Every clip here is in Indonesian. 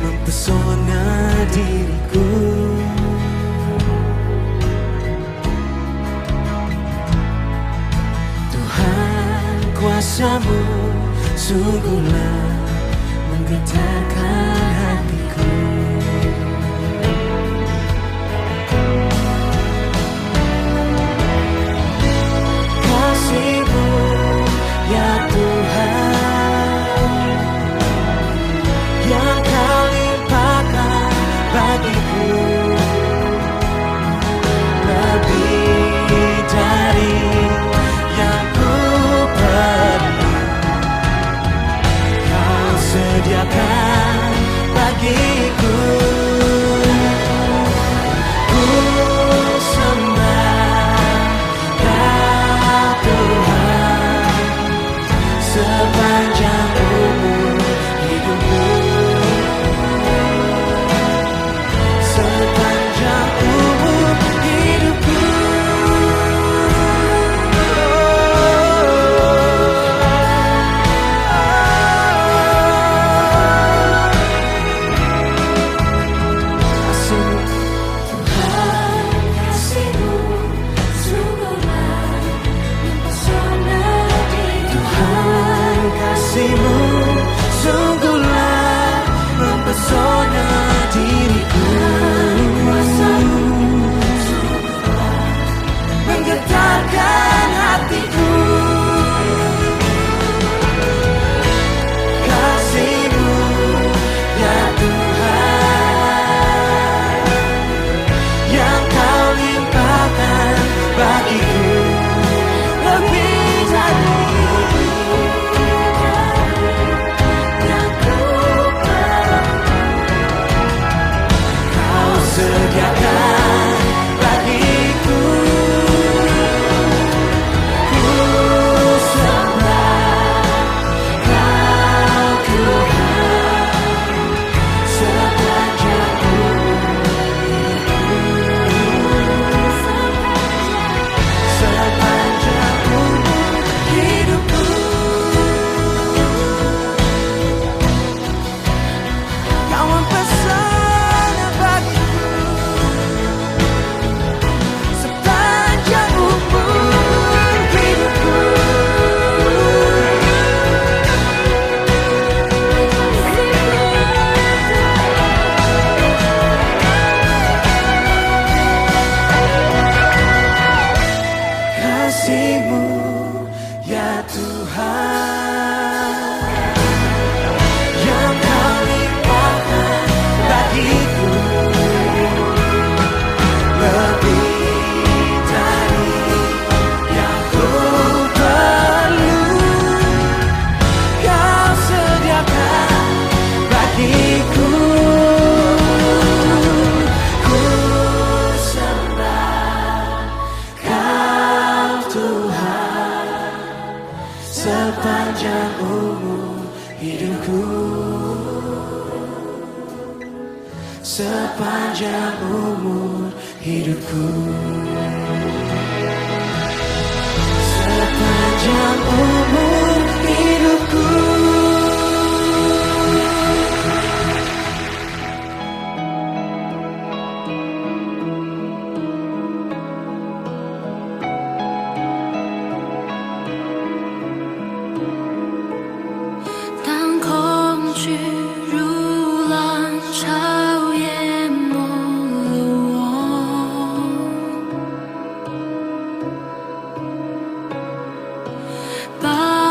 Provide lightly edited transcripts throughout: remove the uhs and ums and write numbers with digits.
mempesona diriku. Tuhan, kuasa-Mu sungguhlah menggetarkan hatiku. Kasih-Mu ya Tuhan, yang Kau limpahkan bagiku, lebih dari yang ku perlu. Kau sediakan bagiku. Ku sembah Kau Tuhan sepanjang umur hidupku, sepanjang umur hidupku. Kasih-Mu sungguhlah mempesona diriku. Menggetarkan hatiku. Kasih-Mu ya Tuhan, yang Kau limpahkan bagiku, lebih dari sediakan bagiku. Ku sembah Kau Tuhan sepanjang umur hidupku. Kau mempesona bagiku sepanjang umur hidupku. Kasih-Mu ya Tuhan, yang Kau limpahkan bagiku, lebih dari yang ku perlu. Kau sediakan bagiku. Ku sembah Kau Tuhan sepanjang umur hidupku, sepanjang umur hidupku, sepanjang umur hidupku. Bye.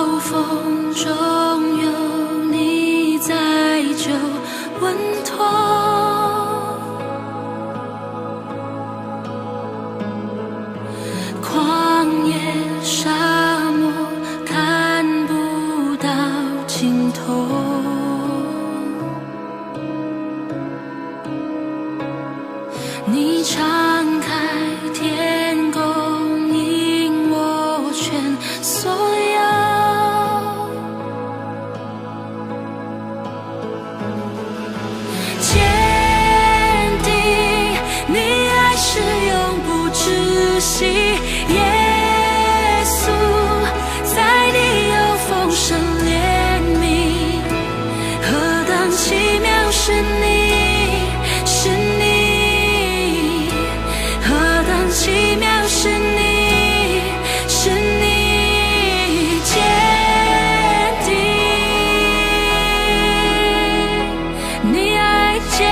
你爱坚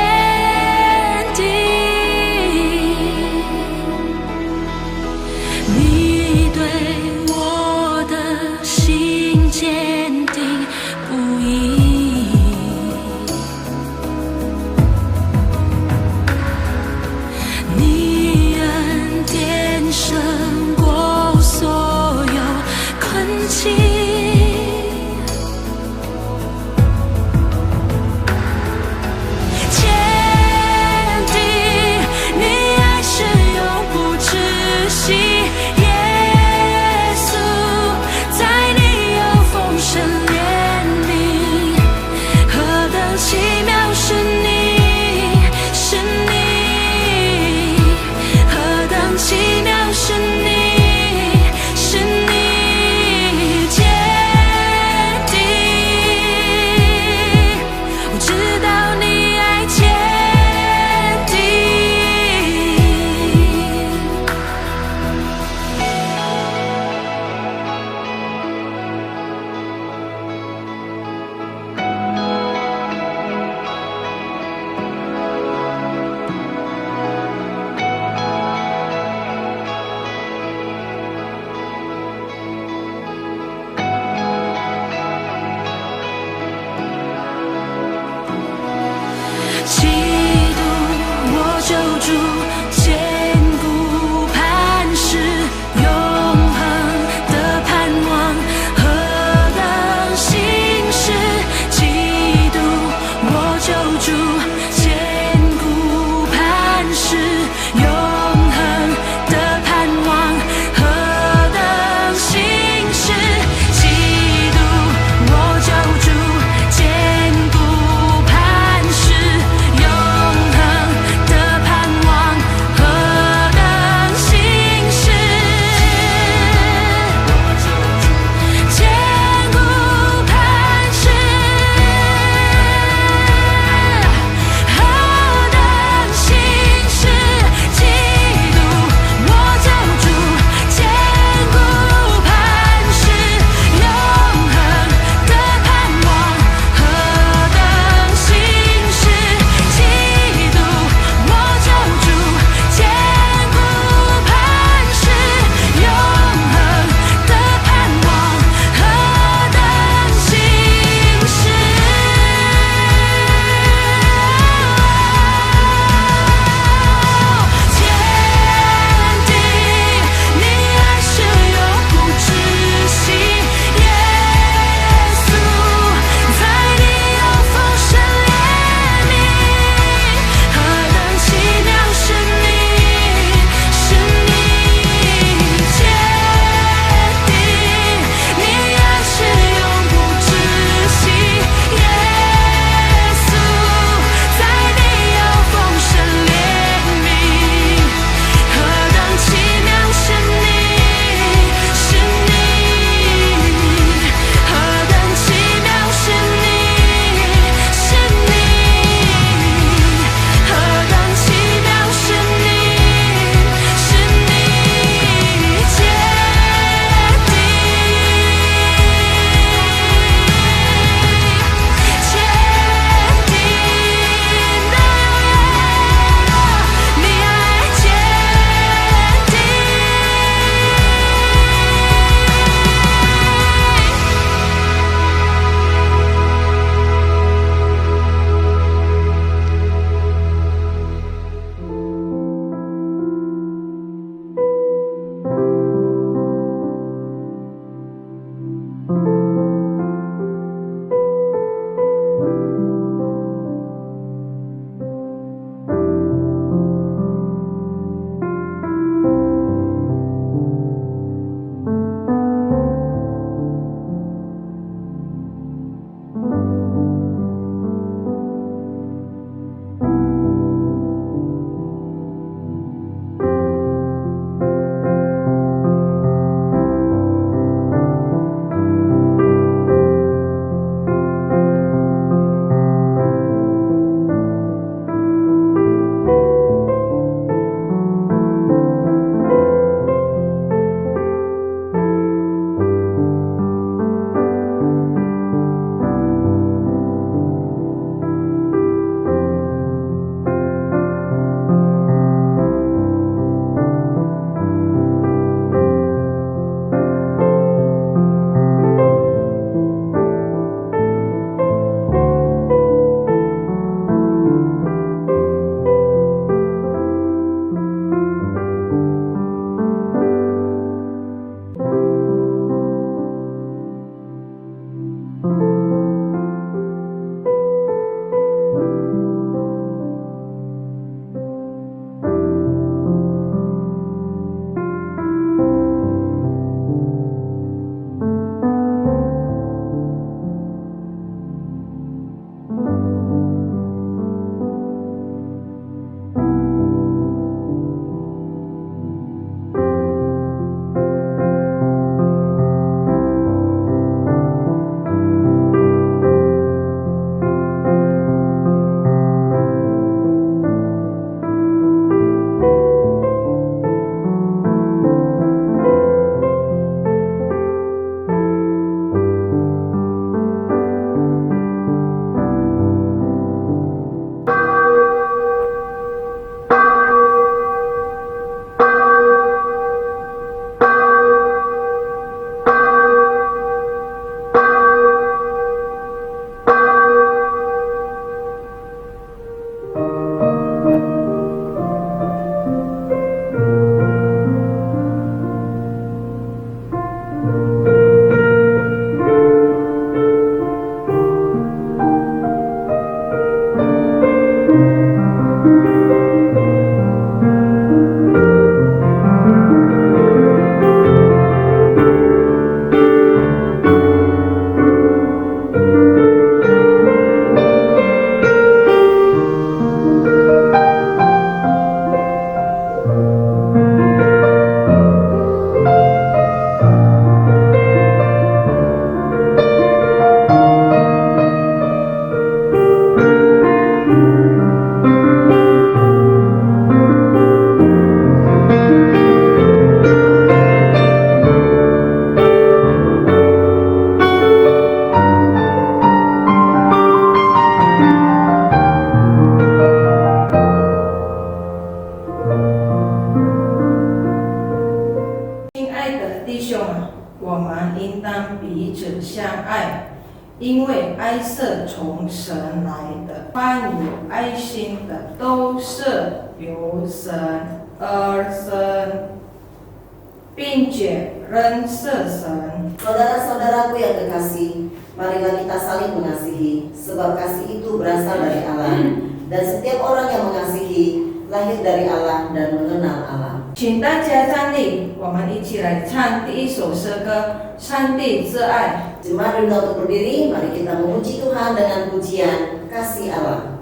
定，你对我的心坚定不移，你恩典胜过所有困境。千因为爱是从神来的，凡有爱心的都是由神而生，并且认识神。 Saudara-saudaraku yang kekasih, marilah kita saling mengasihi, sebab kasih itu berasal dari Allah, dan setiap orang yang mengasihi lahir dari Allah dan mengenal Allah. 请大家站立，我们一起来唱第一首诗歌《上帝之爱》。 Jemaat diminta untuk berdiri, mari kita memuji Tuhan dengan pujian kasih Allah.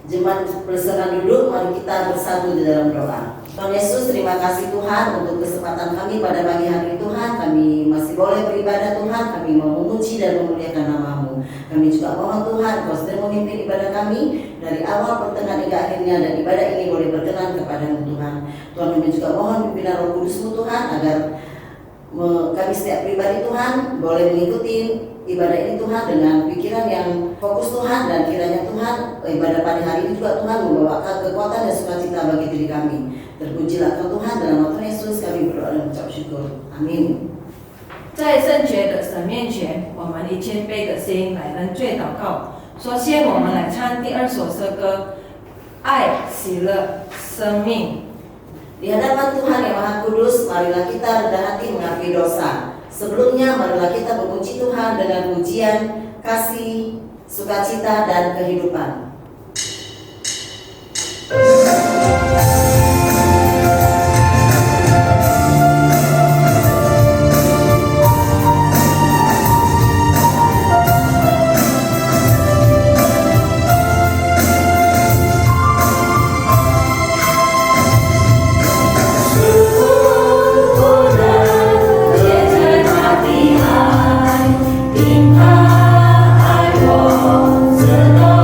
Jemaat berserah duduk, mari kita bersatu di dalam doa. Tuhan Yesus, terima kasih Tuhan untuk kesempatan kami pada pagi hari Tuhan. Kami masih boleh beribadah Tuhan, kami mau memuji dan memuliakan nama-Mu. Kami juga mohon Tuhan, Kau sedang memimpin ibadah kami dari awal, pertengahan hingga akhirnya, dan ibadah ini boleh berkenan kepada-Mu Tuhan. Tuhan, kami juga mohon pimpinan Roh Kudus-Mu Tuhan, agar kami setiap pribadi Tuhan boleh mengikuti ibadah ini Tuhan dengan pikiran yang fokus Tuhan, dan kiranya Tuhan ibadah pada hari ini juga Tuhan membawakan kekuatan dan sukacita bagi diri kami. Terpujilah Kau Tuhan, dalam nama Tuhan Yesus kami berdoa dan mengucap syukur. Amin. 在圣洁的神面前，我们以谦卑的心来认罪祷告。首先，我们来唱第二首诗歌《爱、喜乐、生命》。 Di hadapan Tuhan yang Maha Kudus, marilah kita rendah hati mengakui dosa. Sebelumnya, marilah kita memuji Tuhan dengan pujian, kasih, sukacita, dan kehidupan. In 爱我知道。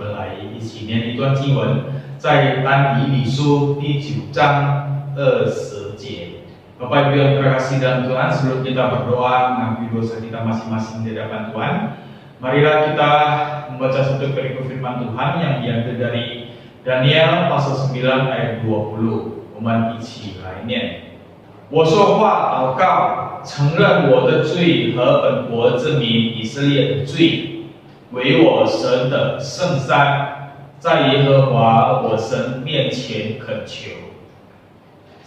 们来一起念一段经文，在但以理书第9章20节. Bapak Ibu yang terkasih dalam Tuhan, sebelum kita berdoa mengakui dosa kita masing-masing di hadapan Tuhan, marilah kita membaca satu perikop firman Tuhan yang diambil dari Daniel pasal 9 ayat 20. 我们一起来念。我说话祷告，承认我的罪和本国之民以色列的罪，为我神的圣山，在耶和华我神面前恳求。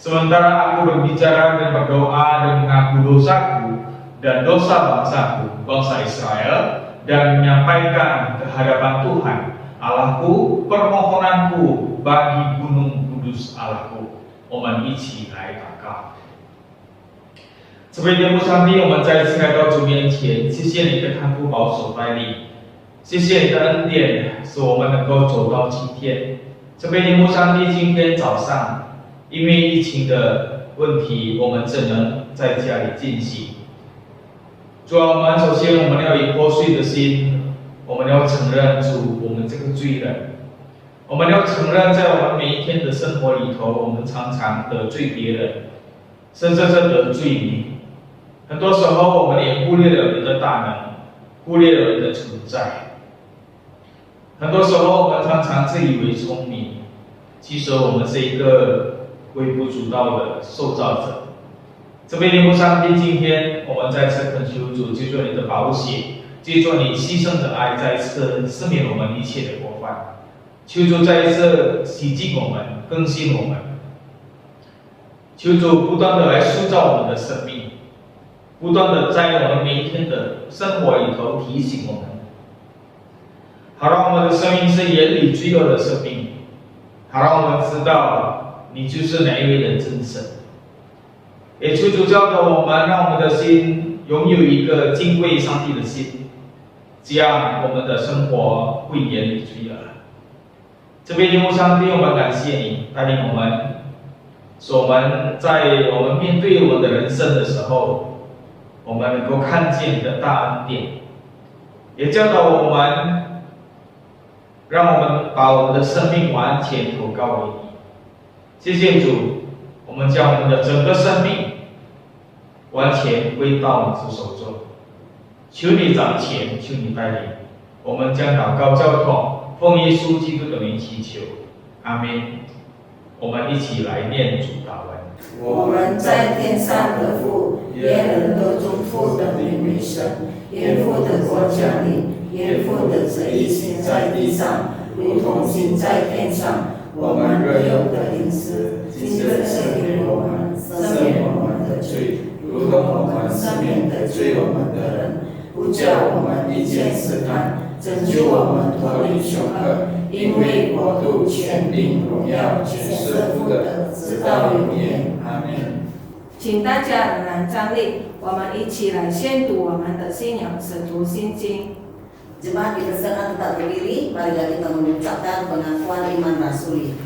Sementara aku berbicara dan berdoa dan mengaku dosaku dan dosa bangsaku, bangsa Israel, dan menyampaikan ke hadapan Tuhan Allahku permohonanku bagi gunung kudus Allahku. 我们一起来祷告。这位天父上帝，我们再次来到主面前，谢谢你的看顾保守带领，谢谢你的恩典，使我们能够走到今天。这位天父上帝，今天早上因为疫情的问题，我们只能在家里进行。主啊，我们首先我们要以破碎的心，我们要承认主，我们这个罪人。我们要承认，在我们每一天的生活里头，我们常常得罪别人，甚至是得罪你。很多时候，我们也忽略了你的大能，忽略了你的存在。很多时候，我们常常自以为聪明，其实我们是一个微不足道的受造者。这位天父上帝，今天我们再次恳求主，借助你的宝血，借助你牺牲的爱，再次赦免我们一切的过犯。求主再一次洗净我们，更新我们。求主不断的来塑造我们的生命，不断的在我们每一天的生活里头提醒我们，好让我们的生命是眼里罪恶的生命，好让我们知道你就是哪一位的真神。也求主教导我们，让我们的心拥有一个敬畏上帝的心，这样我们的生活会眼里罪恶。这位天父上帝，我们感谢你带领我们，使我们在我们面对我们的人生的时候，我们能够看见你的大恩典，也教导我们，让我们把我们的生命完全投靠给你。谢谢主，我们将我们的整个生命完全归到你之手中，求你掌权，求你带领，我们将祷告交托。奉耶稣基督的名祈求，阿们。我们一起来念主祷文。我们在天上的父，愿人都祝福的名为神，愿父的国降临，愿父的旨意行在地上，如同行在天上。我们日用的饮食，今日赐给我们，赦免我们的罪，如同我们赦免得罪我们的人，不叫我们遇见试探，拯救我们脱离凶恶，因为国度、权柄、荣耀，全是父的，直到永远。阿们。请大家仍然站立，我们一起来宣读我们的信仰《使徒信经》。Jemaat kita sekarang tetap berdiri, marilah kita mengucapkan pengakuan iman rasuli.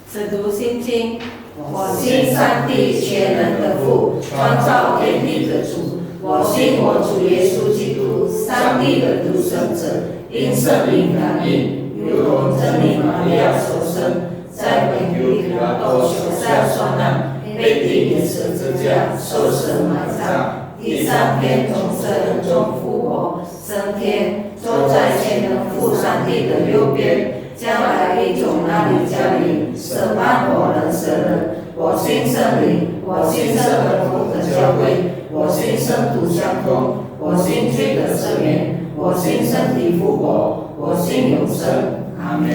使徒信经，我信上帝全能的父，创造天地的主。我信我主耶稣基督，上帝的独生者，因圣灵感应，如同真理玛利亚所生，在本于比拉多手下受难，被钉于十字架，受死埋葬，第3天从死人中复活，升天，坐在全能父上帝的右边，将来必从那里降临，审判活人死人。我信圣灵，我信圣而父的教会。我信圣徒相通，我信罪的赦免，我信身体复活，我信永生。阿门。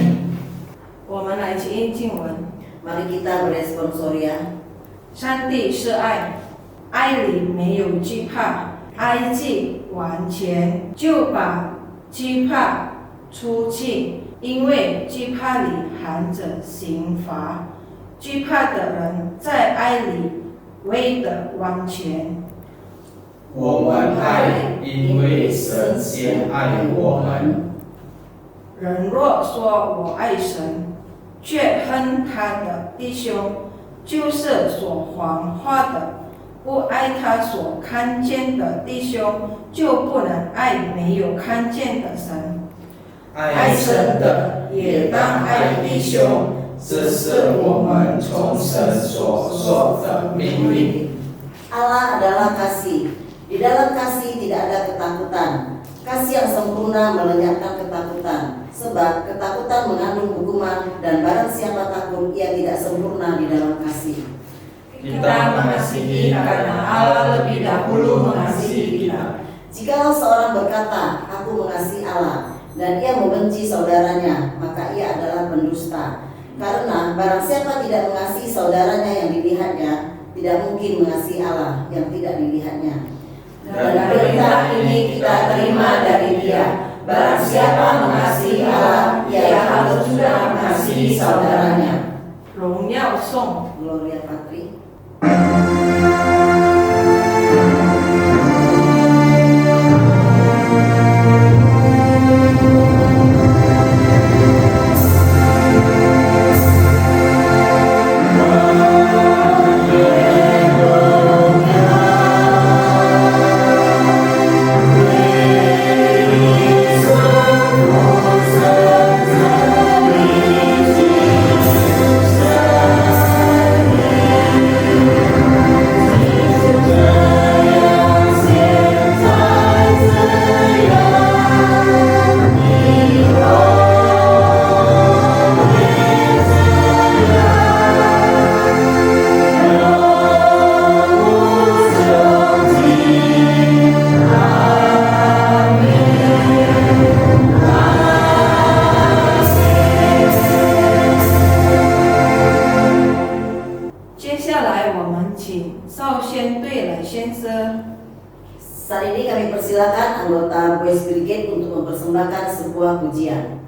我们来起应经文。Mari kita berresponsoria. 上帝是爱，爱里没有惧怕，爱既完全，就把惧怕除去，因为惧怕里含着刑罚。惧怕的人在爱里未得完全。我们爱，因为神先爱我们。人若说我爱神，却恨他的弟兄，就是说谎话的。不爱他所看见的弟兄，就不能爱没有看见的神。爱神的也当爱弟兄，这是我们从神所受的命令。 Allah adalah kasih. Di dalam kasih tidak ada ketakutan. Kasih yang sempurna melenyapkan ketakutan. Sebab ketakutan mengandung hukuman dan barang siapa takut ia tidak sempurna di dalam kasih. Kita mengasihi karena Allah lebih dahulu mengasihi kita. Jikalau seorang berkata, aku mengasihi Allah, dan ia membenci saudaranya, maka ia adalah pendusta. Karena barang siapa tidak mengasihi saudaranya yang dilihatnya, tidak mungkin mengasihi Allah yang tidak dilihatnya. Dan perintah ini kita terima dari Dia. Barang siapa mengasihi Allah, ia harus juga mengasihi saudaranya. 荣耀颂 Gloria Patri. Saat ini kami persilakan anggota Boys Brigade untuk mempersembahkan sebuah pujian.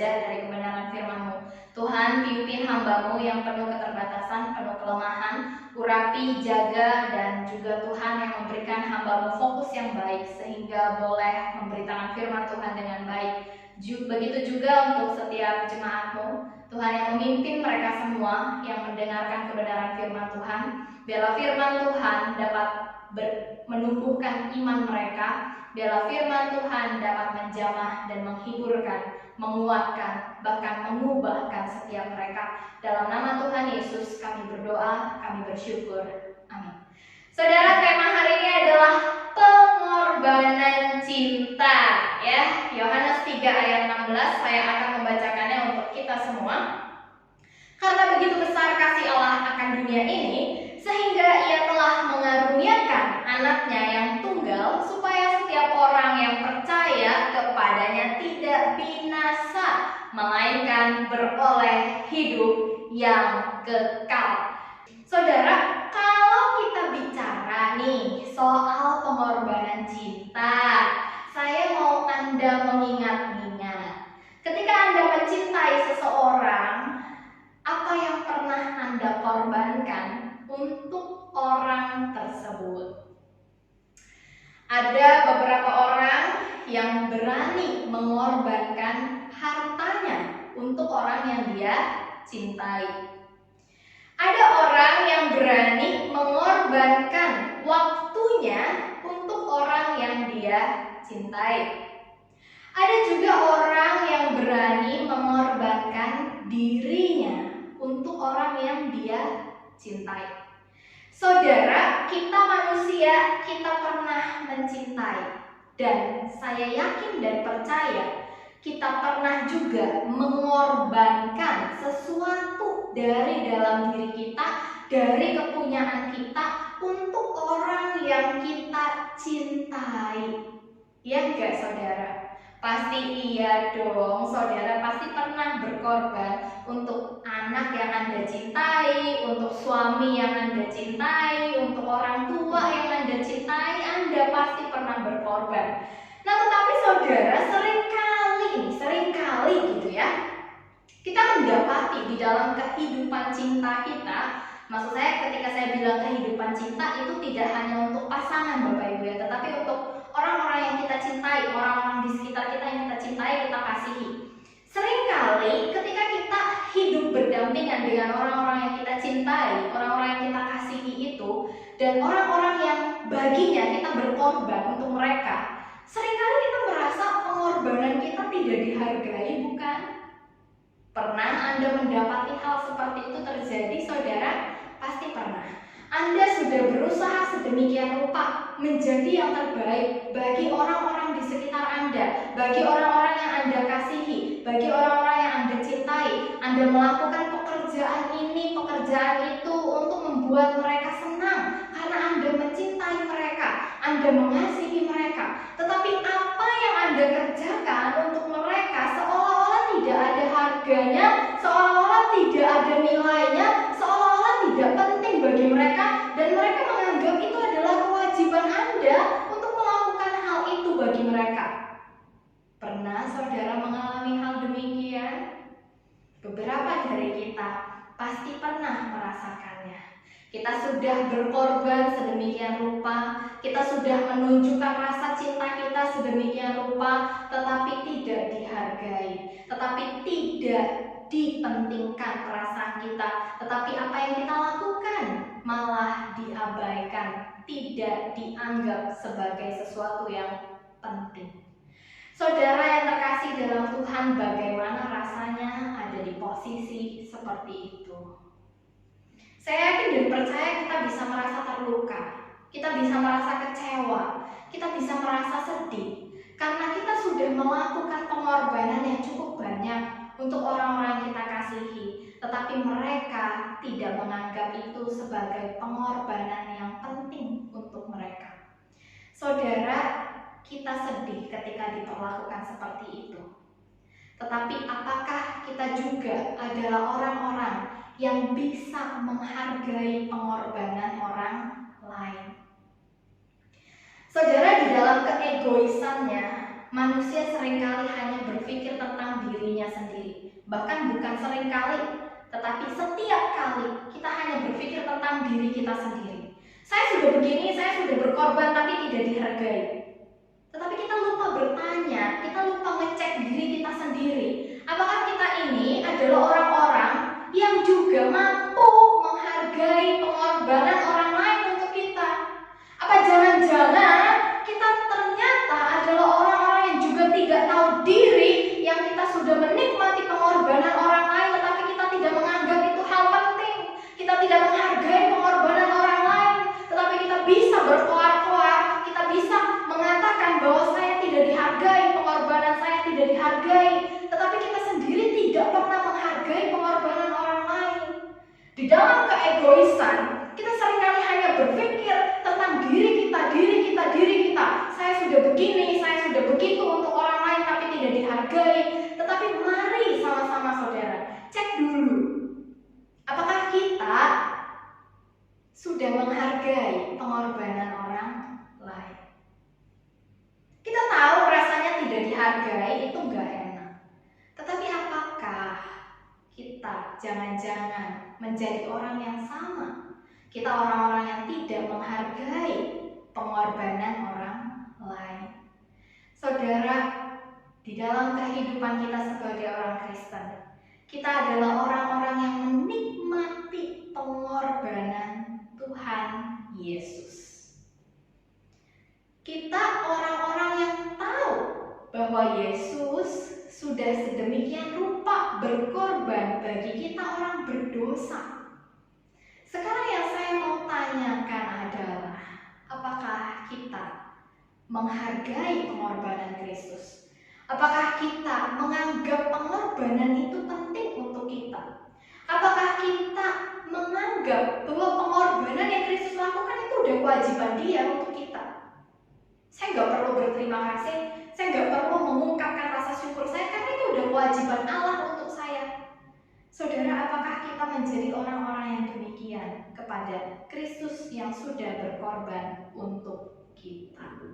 belajar dari kebenaran firman-Mu. Tuhan, pimpin hamba-Mu yang penuh keterbatasan, penuh kelemahan, urapi, jaga, dan juga Tuhan yang memberikan hamba-Mu fokus yang baik sehingga boleh memberitakan firman Tuhan dengan baik. Begitu juga untuk setiap jemaat-Mu, Tuhan yang memimpin mereka semua yang mendengarkan kebenaran firman Tuhan. Biarlah firman Tuhan dapat menumbuhkan iman mereka. Biarlah firman Tuhan dapat menjamah dan menghiburkan, menguatkan, bahkan mengubahkan setiap mereka. Dalam nama Tuhan Yesus kami berdoa, kami bersyukur. Amin. Saudara, tema hari ini adalah pengorbanan cinta, ya. Yohanes 3 ayat 16, saya akan membacakannya untuk kita semua. Karena begitu besar kasih Allah akan dunia ini, sehingga Ia telah mengaruniakan anaknya yang tunggal, supaya setiap orang yang percaya kepadanya tidak binasa, melainkan beroleh hidup yang kekal. Saudara, kalau kita bicara nih soal pengorbanan cinta, saya mau Anda mengingat-ingat. Ketika Anda mencintai seseorang, apa yang pernah Anda korbankan untuk orang tersebut? Ada beberapa orang yang berani mengorbankan hartanya untuk orang yang dia cintai. Ada orang yang berani mengorbankan waktunya untuk orang yang dia cintai. Ada juga orang yang berani mengorbankan dirinya untuk orang yang dia cintai. Saudara, kita manusia, kita pernah mencintai. Dan saya yakin dan percaya kita pernah juga mengorbankan sesuatu dari dalam diri kita, dari kepunyaan kita untuk orang yang kita cintai. Iya enggak, saudara? Pasti iya dong, saudara pasti pernah berkorban untuk anak yang Anda cintai, untuk suami yang Anda cintai, untuk orang tua yang Anda cintai, Anda pasti pernah berkorban. Nah, tetapi saudara, seringkali gitu ya, kita mendapati di dalam kehidupan cinta kita, maksud saya ketika saya bilang kehidupan cinta itu tidak hanya untuk pasangan Bapak Ibu ya, tetapi untuk orang-orang yang kita cintai, orang-orang di sekitar kita yang kita cintai, kita kasihi. Seringkali ketika kita hidup berdampingan dengan orang-orang yang kita cintai, orang-orang yang kita kasihi itu, dan orang-orang yang baginya kita berkorban untuk mereka, seringkali kita merasa pengorbanan kita tidak dihargai, bukan? Pernah Anda mendapati hal seperti itu terjadi, saudara? Pasti pernah. Anda sudah berusaha sedemikian rupa menjadi yang terbaik bagi orang-orang di sekitar Anda, bagi orang-orang yang Anda kasihi, bagi orang-orang yang Anda cintai. Anda melakukan pekerjaan ini, pekerjaan itu untuk membuat mereka senang karena Anda mencintai mereka, Anda mengasihi mereka. Tetapi apa yang Anda kerjakan untuk mereka seolah-olah tidak ada harganya, seolah-olah tidak ada nilainya, seolah-olah tidak penting bagi mereka, dan mereka menganggap itu adalah kewajiban Anda untuk melakukan hal itu bagi mereka. Pernah saudara mengalami hal demikian? Beberapa dari kita pasti pernah merasakannya. Kita sudah berkorban sedemikian rupa, kita sudah menunjukkan rasa cinta kita sedemikian rupa, tetapi tidak dihargai, tetapi tidak dipentingkan perasaan kita, tetapi apa yang kita lakukan malah diabaikan, tidak dianggap sebagai sesuatu yang penting. Saudara yang terkasih dalam Tuhan, bagaimana rasanya ada di posisi seperti itu? Saya yakin dan percaya kita bisa merasa terluka, kita bisa merasa kecewa, kita bisa merasa sedih, karena kita sudah melakukan pengorbanan yang cukup banyak untuk orang-orang yang kita kasihi, tetapi mereka tidak menganggap itu sebagai pengorbanan yang penting untuk mereka. Saudara, kita sedih ketika diperlakukan seperti itu. Tetapi apakah kita juga adalah orang-orang yang bisa menghargai pengorbanan orang lain? Saudara, di dalam keegoisannya, manusia seringkali hanya berpikir tentang dirinya sendiri. Bahkan bukan seringkali, tetapi setiap kali kita hanya berpikir tentang diri kita sendiri. Saya sudah begini, saya sudah berkorban tapi tidak dihargai. Tetapi kita lupa bertanya, kita lupa ngecek diri kita sendiri. Apakah kita ini adalah orang-orang yang juga mampu menghargai pengorbanan orang lain untuk kita? Apa jangan-jangan kita ternyata adalah orang-orang yang juga tidak tahu diri, yang kita sudah menikmati pengorbanan orang lain tetapi kita tidak menganggap itu hal penting. Kita tidak menghargai pengorbanan orang lain, tetapi kita bisa berkoar-koar, kita bisa mengatakan bahwa saya tidak dihargai, pengorbanan saya tidak dihargai, tetapi kita sendiri tidak pernah menghargai pengorbanan orang lain. Di dalam keegoisan, kita seringkali hanya berpikir tentang diri kita. Saya sudah begini, saya sudah begitu untuk orang lain tapi tidak dihargai. Tetapi mari sama-sama saudara, cek dulu. Apakah kita sudah menghargai pengorbanan orang lain? Kita tahu rasanya tidak dihargai itu enggak enak. Tetapi apakah kita jangan-jangan menjadi orang yang sama? Kita orang-orang yang tidak menghargai pengorbanan orang lain. Saudara, di dalam kehidupan kita sebagai orang Kristen, kita adalah orang-orang yang menikmati pengorbanan Tuhan Yesus. Kita orang-orang yang tahu bahwa Yesus sudah sedemikian rupa berkorban bagi kita orang berdosa. Sekarang yang saya mau tanyakan adalah, apakah kita menghargai pengorbanan Kristus? Apakah kita menganggap pengorbanan itu penting untuk kita? Apakah kita menganggap bahwa pengorbanan yang Kristus lakukan itu udah kewajiban Dia untuk kita? Saya nggak perlu berterima kasih, saya nggak perlu mengungkapkan rasa syukur saya karena itu udah kewajiban Allah untuk saya. Saudara, apakah kita menjadi orang-orang yang demikian kepada Kristus yang sudah berkorban untuk kita?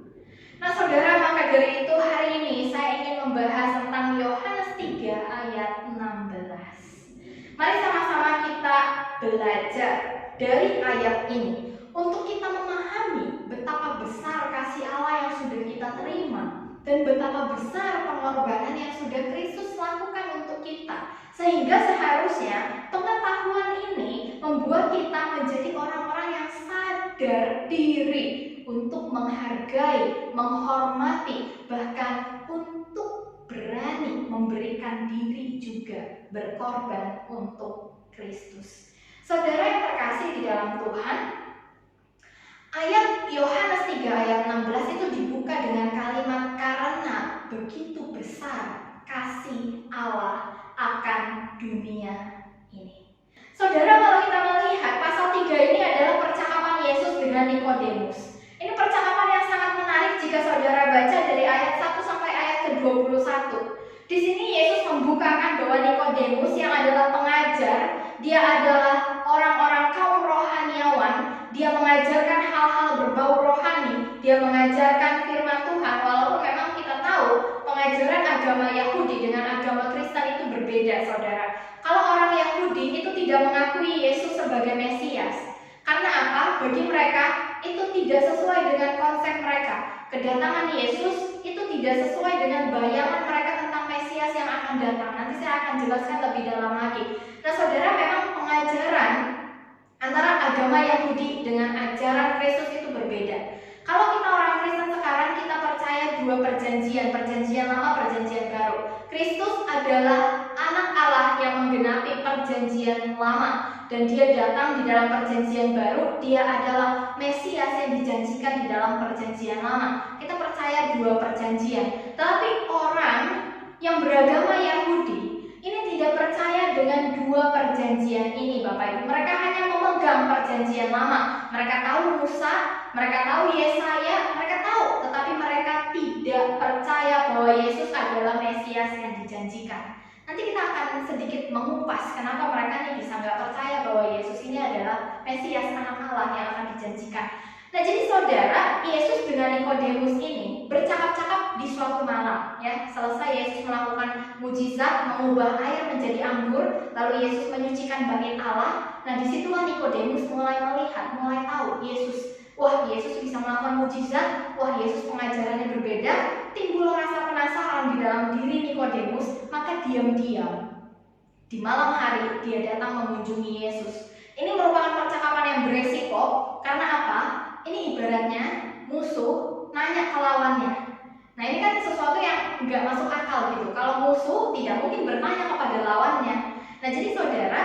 Nah saudara, maka dari itu hari ini saya ingin membahas tentang Yohanes 3 ayat 16. Mari sama-sama kita belajar dari ayat ini untuk kita memahami betapa besar kasih Allah yang sudah kita terima dan betapa besar pengorbanan yang sudah Kristus lakukan untuk kita. Sehingga seharusnya pengetahuan ini membuat kita menjadi orang-orang yang sadar diri untuk menghargai, menghormati, bahkan untuk berani memberikan diri juga berkorban untuk Kristus. Saudara yang terkasih di dalam Tuhan, ayat Yohanes 3 ayat 16 itu dibuka dengan kalimat karena begitu besar kasih Allah akan dunia ini. Saudara, kalau kita melihat pasal 3 ini adalah percakapan Yesus dengan Nikodemus. Ini percakapan yang sangat menarik jika saudara baca dari ayat 1 sampai ayat ke-21. Di sini Yesus membukakan bahwa Nikodemus yang adalah pengajar, dia adalah orang-orang kaum rohaniawan, dia mengajarkan hal-hal berbau rohani, dia mengajarkan firman Tuhan, walaupun memang kita tahu pengajaran agama Yahudi dengan agama Kristen itu berbeda, saudara. Kalau orang Yahudi itu tidak mengakui Yesus sebagai Mesias. Karena apa? Bagi mereka itu tidak sesuai dengan konsep mereka. Kedatangan Yesus itu tidak sesuai dengan bayangan mereka tentang Mesias yang akan datang. Nanti saya akan jelaskan lebih dalam lagi. Nah saudara, memang pengajaran antara agama Yahudi dengan ajaran Kristus itu berbeda. Kalau kita orang Kristen sekarang, kita percaya dua perjanjian, perjanjian lama, perjanjian baru. Kristus adalah anak Allah yang menggenapi perjanjian lama, dan dia datang di dalam perjanjian baru. Dia adalah Mesias yang dijanjikan di dalam perjanjian lama. Kita percaya dua perjanjian. Tapi orang yang beragama Yahudi ini tidak percaya dengan dua perjanjian ini, Bapak Ibu. Mereka hanya memegang perjanjian lama. Mereka tahu Musa, mereka tahu Yesaya, mereka tahu, tetapi mereka tidak percaya bahwa Yesus adalah Mesias yang dijanjikan. Nanti kita akan sedikit mengupas kenapa mereka ini bisa nggak percaya bahwa Yesus ini adalah Mesias, anak Allah yang akan dijanjikan. Nah jadi saudara, Yesus dengan Nikodemus ini bercakap-cakap di suatu malam. selesai Yesus melakukan mujizat mengubah air menjadi anggur, lalu Yesus menyucikan bait Allah. Nah, disitulah Nikodemus mulai melihat, mulai tahu Yesus. Wah, Yesus bisa melakukan mujizat. Wah, Yesus pengajarannya berbeda. Timbul rasa penasaran di dalam diri Nikodemus, maka diam-diam di malam hari dia datang mengunjungi Yesus. Ini merupakan percakapan yang beresiko. Karena apa? Ini ibaratnya musuh nanya ke lawannya. Nah, ini kan sesuatu yang nggak masuk akal gitu. Kalau musuh tidak mungkin bertanya kepada lawannya. Nah, jadi saudara,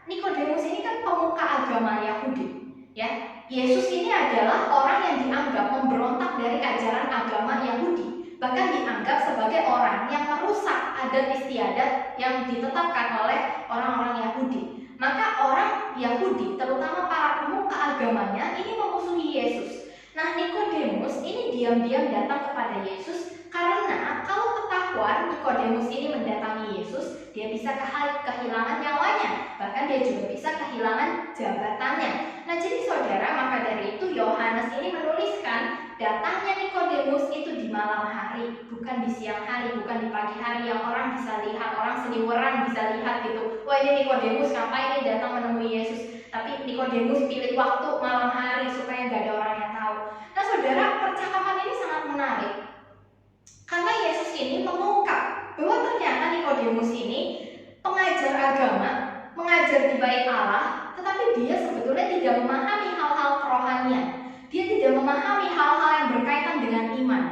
Nikodemus ini kan pemuka agama Yahudi. Ya, Yesus ini adalah orang yang dianggap memberontak dari ajaran agama Yahudi. Bahkan dianggap sebagai orang yang merusak adat istiadat yang ditetapkan oleh orang-orang Yahudi. Maka orang Yahudi, terutama para pemuka agamanya, ini memusuhi Yesus. Nah, Nikodemus ini diam-diam datang kepada Yesus karena kalau ketahuan Nikodemus ini mendatangi Yesus, dia bisa kehilangan nyawanya, bahkan dia juga bisa kehilangan jabatannya. Nah, jadi saudara, maka dari itu Yohanes ini menuliskan datangnya Nikodemus itu di malam hari, bukan di siang hari, bukan di pagi hari yang orang bisa lihat, orang seliweran bisa lihat gitu. Wah, ini Nikodemus ngapain ini datang menemui Yesus? Tapi Nikodemus pilih waktu malam hari supaya nggak ada orang yang tahu. Nah, saudara, percakapan ini sangat menarik karena Yesus ini mengungkap bahwa ternyata Nikodemus ini pengajar agama, mengajar di bait Allah, tetapi dia sebetulnya tidak memahami hal-hal kerohanian. Dia tidak memahami hal-hal yang berkaitan dengan iman.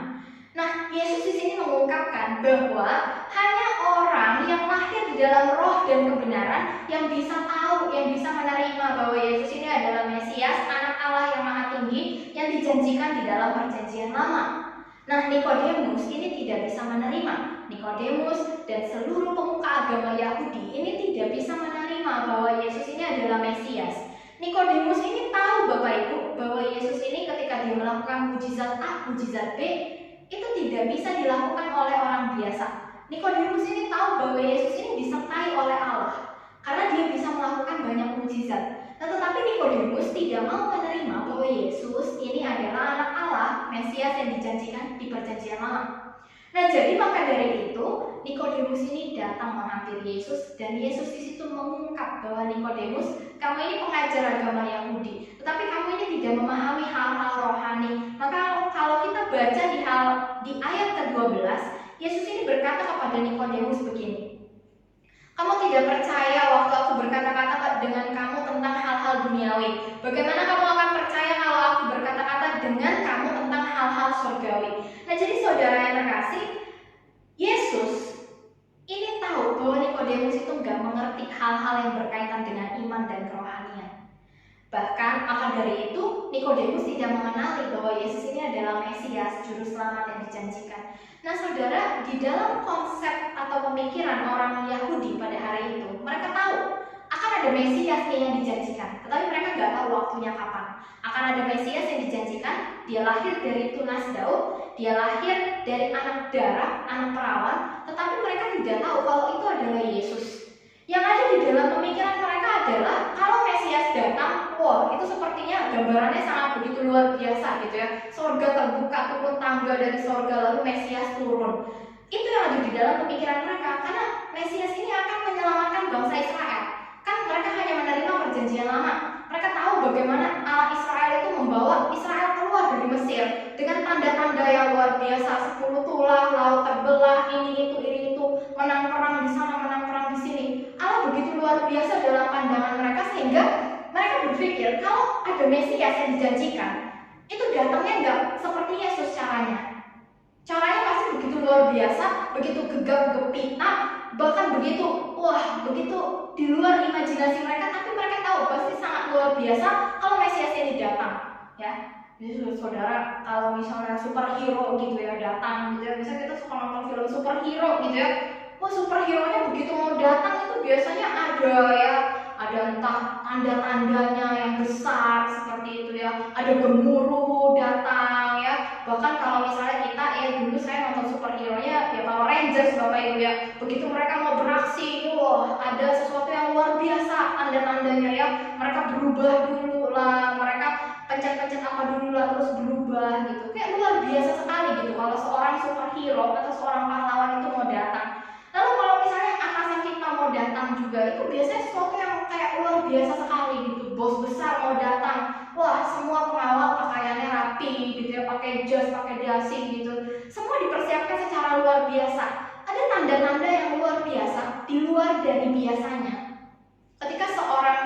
Nah, Yesus di sini mengungkapkan bahwa hanya orang yang lahir di dalam roh dan kebenaran yang bisa tahu, yang bisa menerima bahwa Yesus ini adalah Mesias, anak Allah yang maha tinggi, yang dijanjikan di dalam perjanjian lama. Nah, Nikodemus ini tidak bisa menerima. Nikodemus dan seluruh pemuka agama Yahudi ini tidak bisa menerima bahwa Yesus ini adalah Mesias. Nikodemus ini tahu Bapak Ibu bahwa Yesus ini ketika dia melakukan mujizat A, mujizat B, itu tidak bisa dilakukan oleh orang biasa. Nikodemus ini tahu bahwa Yesus ini disertai oleh Allah karena dia bisa melakukan banyak mujizat. Nah, tetapi Nikodemus tidak mau menerima bahwa Yesus ini adalah anak Allah, Mesias yang dijanjikan di perjanjian lama. Nah, jadi maka dari itu Nikodemus ini datang menghampiri Yesus dan Yesus di situ mengungkap bahwa Nikodemus, kamu ini pengajar agama Yahudi, tetapi kamu ini tidak memahami hal-hal rohani. Maka kalau kita baca di ayat ke-12, Yesus ini berkata kepada Nikodemus begini. Kamu tidak percaya waktu aku berkata-kata dengan kamu tentang hal-hal duniawi. Bagaimana kamu akan percaya kalau aku berkata-kata dengan kamu tentang hal-hal surgawi? Nah, jadi saudara yang terkasih, Yesus ini tahu bahwa Nikodemus itu nggak mengerti hal-hal yang berkaitan dengan iman dan kerohanian. Bahkan maka dari itu Nikodemus tidak mengenali bahwa Yesus ini adalah Mesias, juru selamat yang dijanjikan. Nah, saudara, di dalam konsep atau pemikiran orang Yahudi pada hari itu, mereka tahu akan ada Mesias yang dijanjikan, tetapi mereka nggak tahu waktunya kapan. Akan ada Mesias yang dijanjikan, dia lahir dari tunas Daud, dia lahir dari anak darah, anak perawan, tetapi mereka tidak tahu kalau itu adalah Yesus. Yang ada di dalam pemikiran mereka adalah kalau Mesias datang, wah, itu sepertinya gambarannya sangat begitu luar biasa gitu ya. Sorga terbuka, turun tangga dari sorga, lalu Mesias turun. Itu yang ada di dalam pemikiran mereka, karena Mesias ini akan menyelamatkan bangsa Israel. Kan mereka hanya menerima perjanjian lama. Mereka tahu bagaimana Allah Israel itu membawa Israel keluar dari Mesir dengan tanda-tanda yang luar biasa, 10 tulah, laut terbelah, ini itu, menang perang di sana, menang perang di sini. Allah begitu luar biasa dalam pandangan mereka sehingga mereka berpikir kalau ada Mesias yang dijanjikan, itu datangnya enggak seperti Yesus caranya. Caranya pasti begitu luar biasa, begitu gegap gempita, bahkan begitu, wah, begitu di luar imajinasi mereka, tapi mereka tahu pasti sangat luar biasa kalau Mesias ini datang, ya. Jadi saudara, kalau misalnya superhero gitu ya datang gitu ya, misalnya kita suka nonton film superhero gitu ya, wah, superhero-nya begitu mau datang itu biasanya ada entah tanda-tandanya yang besar seperti itu ya, ada gemuruh datang ya. Bahkan kalau misalnya kita dulu saya nonton superhero-nya ya Power Rangers Bapak Ibu ya, begitu mereka mau beraksi, wah, ada sesuatu yang luar biasa tanda-tandanya ya. Mereka berubah dulu lah, mereka pencet-pencet apa dulu lah terus berubah gitu, kayak luar biasa sekali gitu kalau seorang superhero seorang hero atau seorang pahlawan itu mau datang. Lalu kalau misalnya atasan kita mau datang juga, itu biasanya sesuatu yang kayak luar biasa sekali gitu. Bos besar mau datang, wah semua pengawal pakaiannya rapi gitu ya, pakai jas, pakai dasi gitu. Semua dipersiapkan secara luar biasa. Ada tanda-tanda yang luar biasa di luar dari biasanya ketika seorang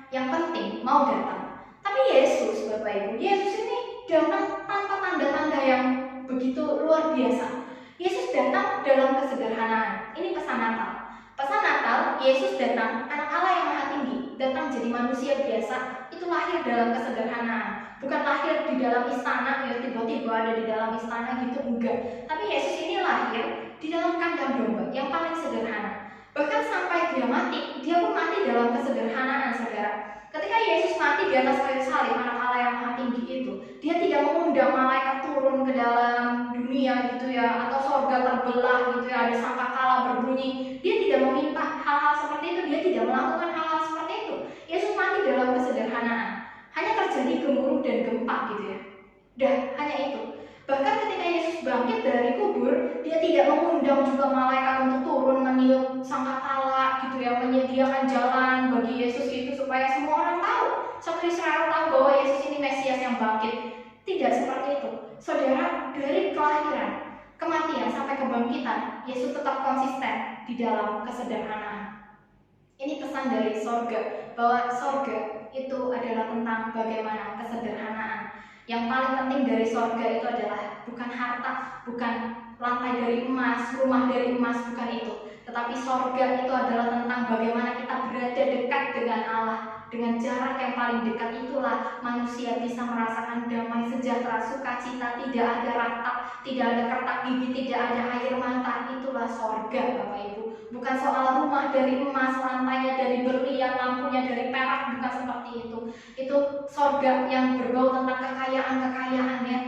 yang penting mau datang. Tapi Yesus, Bapak Ibu, Yesus ini datang tanpa tanda-tanda yang begitu luar biasa. Yesus datang dalam kesederhanaan. Ini pesan Natal. Pesan Natal, Yesus datang, anak Allah yang maha tinggi, datang jadi manusia biasa, itu lahir dalam kesederhanaan. Bukan lahir di dalam istana, ya tiba-tiba ada di dalam istana gitu, enggak. Tapi Yesus ini lahir di dalam kandang domba yang paling sederhana. Bahkan sampai dia mati, dia pun mati dalam kesederhanaan, saudara. Ketika Yesus mati di atas kayu salib, anak Allah yang maha tinggi itu, dia tidak mengundang malaikat turun ke dalam dunia gitu ya, atau sorga terbelah gitu ya, ada sangkakala berbunyi. Dia tidak meminta hal-hal seperti itu, dia tidak melakukan hal-hal seperti itu. Yesus mati dalam kesederhanaan. Hanya terjadi gemuruh dan gempa gitu ya. Dan hanya itu. Bahkan ketika Yesus bangkit dari kubur, dia tidak mengundang juga malaikat untuk turun meniup sangkakala gitu ya, menyediakan jalan bagi Yesus itu supaya semua orang tahu, satu Israel tahu bahwa Yesus ini Mesias yang bangkit. Tidak seperti itu. Saudara, dari kelahiran, kematian sampai kebangkitan, Yesus tetap konsisten di dalam kesederhanaan. Ini pesan dari sorga, bahwa sorga itu adalah tentang bagaimana kesederhanaan. Yang paling penting dari sorga itu adalah bukan harta, bukan lantai dari emas, rumah dari emas, bukan itu. Tetapi sorga itu adalah tentang bagaimana kita berada dekat dengan Allah. Dengan jarak yang paling dekat itulah manusia bisa merasakan damai, sejahtera, sukacita, tidak ada ratap, tidak ada kertak gigi, tidak ada air mata. Itulah sorga, Bapak Ibu. Bukan soal rumah dari emas, lantainya dari berlian, lampunya dari perak, bukan seperti itu. Itu sorga yang berbau tentang kekayaan ya.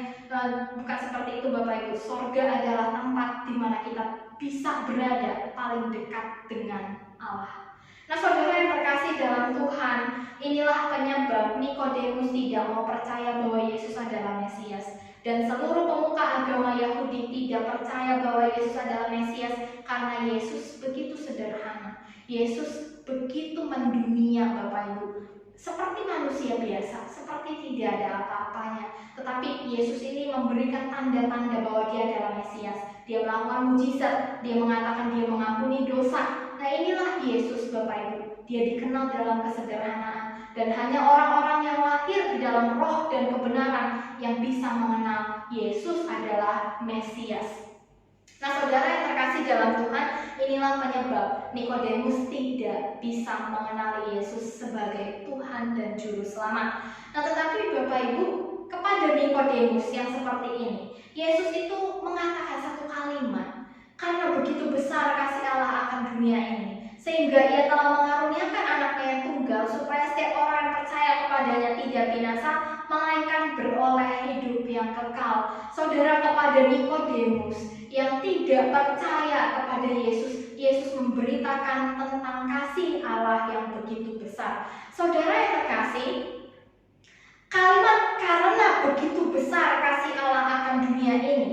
Bukan seperti itu, Bapak Ibu. Sorga adalah tempat di mana kita bisa berada paling dekat dengan Allah. Nah, saudara yang terkasih dalam Tuhan, inilah penyebab Nikodemus tidak mau percaya bahwa Yesus adalah Mesias. Dan seluruh pemuka agama Yahudi tidak percaya bahwa Yesus adalah Mesias karena Yesus begitu sederhana. Yesus begitu mendunia, Bapak Ibu. Seperti manusia biasa, seperti tidak ada apa-apanya. Tetapi Yesus ini memberikan tanda-tanda bahwa dia adalah Mesias. Dia melakukan mujizat, dia mengatakan dia mengampuni dosa. Nah, inilah Yesus, Bapak Ibu. Dia dikenal dalam kesederhanaan. Dan hanya orang-orang yang lahir di dalam roh dan kebenaran yang bisa mengenal Yesus adalah Mesias. Nah, saudara yang terkasih dalam Tuhan, inilah penyebab Nikodemus tidak bisa mengenali Yesus sebagai Tuhan dan Juru Selamat. Nah, tetapi Bapak Ibu, kepada Nikodemus yang seperti ini, Yesus itu mengatakan satu kalimat, karena begitu besar kasih Allah akan dunia ini, sehingga ia telah mengaruniakan anaknya yang tunggal, supaya setiap orang yang percaya kepadanya tidak binasa, melainkan beroleh hidup yang kekal. Saudara, kepada Nikodemus yang tidak percaya kepada Yesus, Yesus memberitakan tentang kasih Allah yang begitu besar. Saudara yang terkasih, kalimat karena begitu besar kasih Allah akan dunia ini,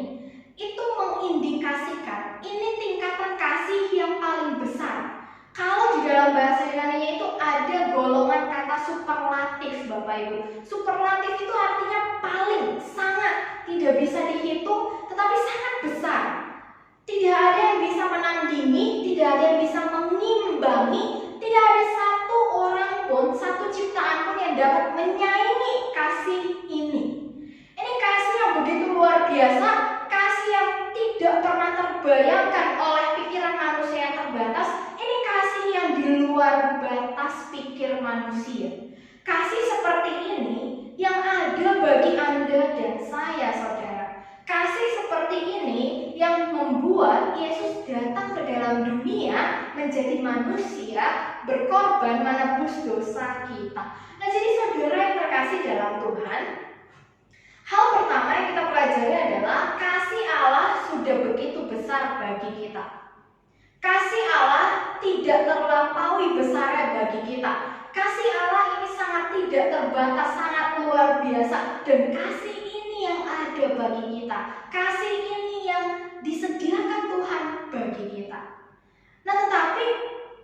itu mengindikasikan ini tingkatan kasih yang paling besar. Kalau di dalam bahasa Yunani itu ada golongan kata superlatif, Bapak Ibu. Superlatif itu artinya paling, sangat, tidak bisa dihitung, tetapi sangat besar. Tidak ada yang bisa menandingi, tidak ada yang bisa mengimbangi, tidak ada satu orang pun, satu ciptaan pun yang dapat menyaingi kasih ini. Ini kasih yang begitu luar biasa, kasih yang tidak pernah terbayangkan oleh pikiran manusia yang terbatas. Ini kasih yang di luar batas pikir manusia. Kasih seperti ini yang ada bagi Anda dan saya, saudara. Kasih seperti ini yang membuat Yesus datang ke dalam dunia, menjadi manusia, berkorban menebus dosa kita. Nah, jadi saudara yang terkasih dalam Tuhan, hal pertama yang kita pelajari adalah kasih Allah sudah begitu besar bagi kita. Kasih Allah tidak terlampaui besarnya bagi kita. Kasih Allah ini sangat tidak terbatas, sangat luar biasa. Dan kasih ini yang ada bagi kita. Kasih ini yang yang disediakan Tuhan bagi kita. Nah, tetapi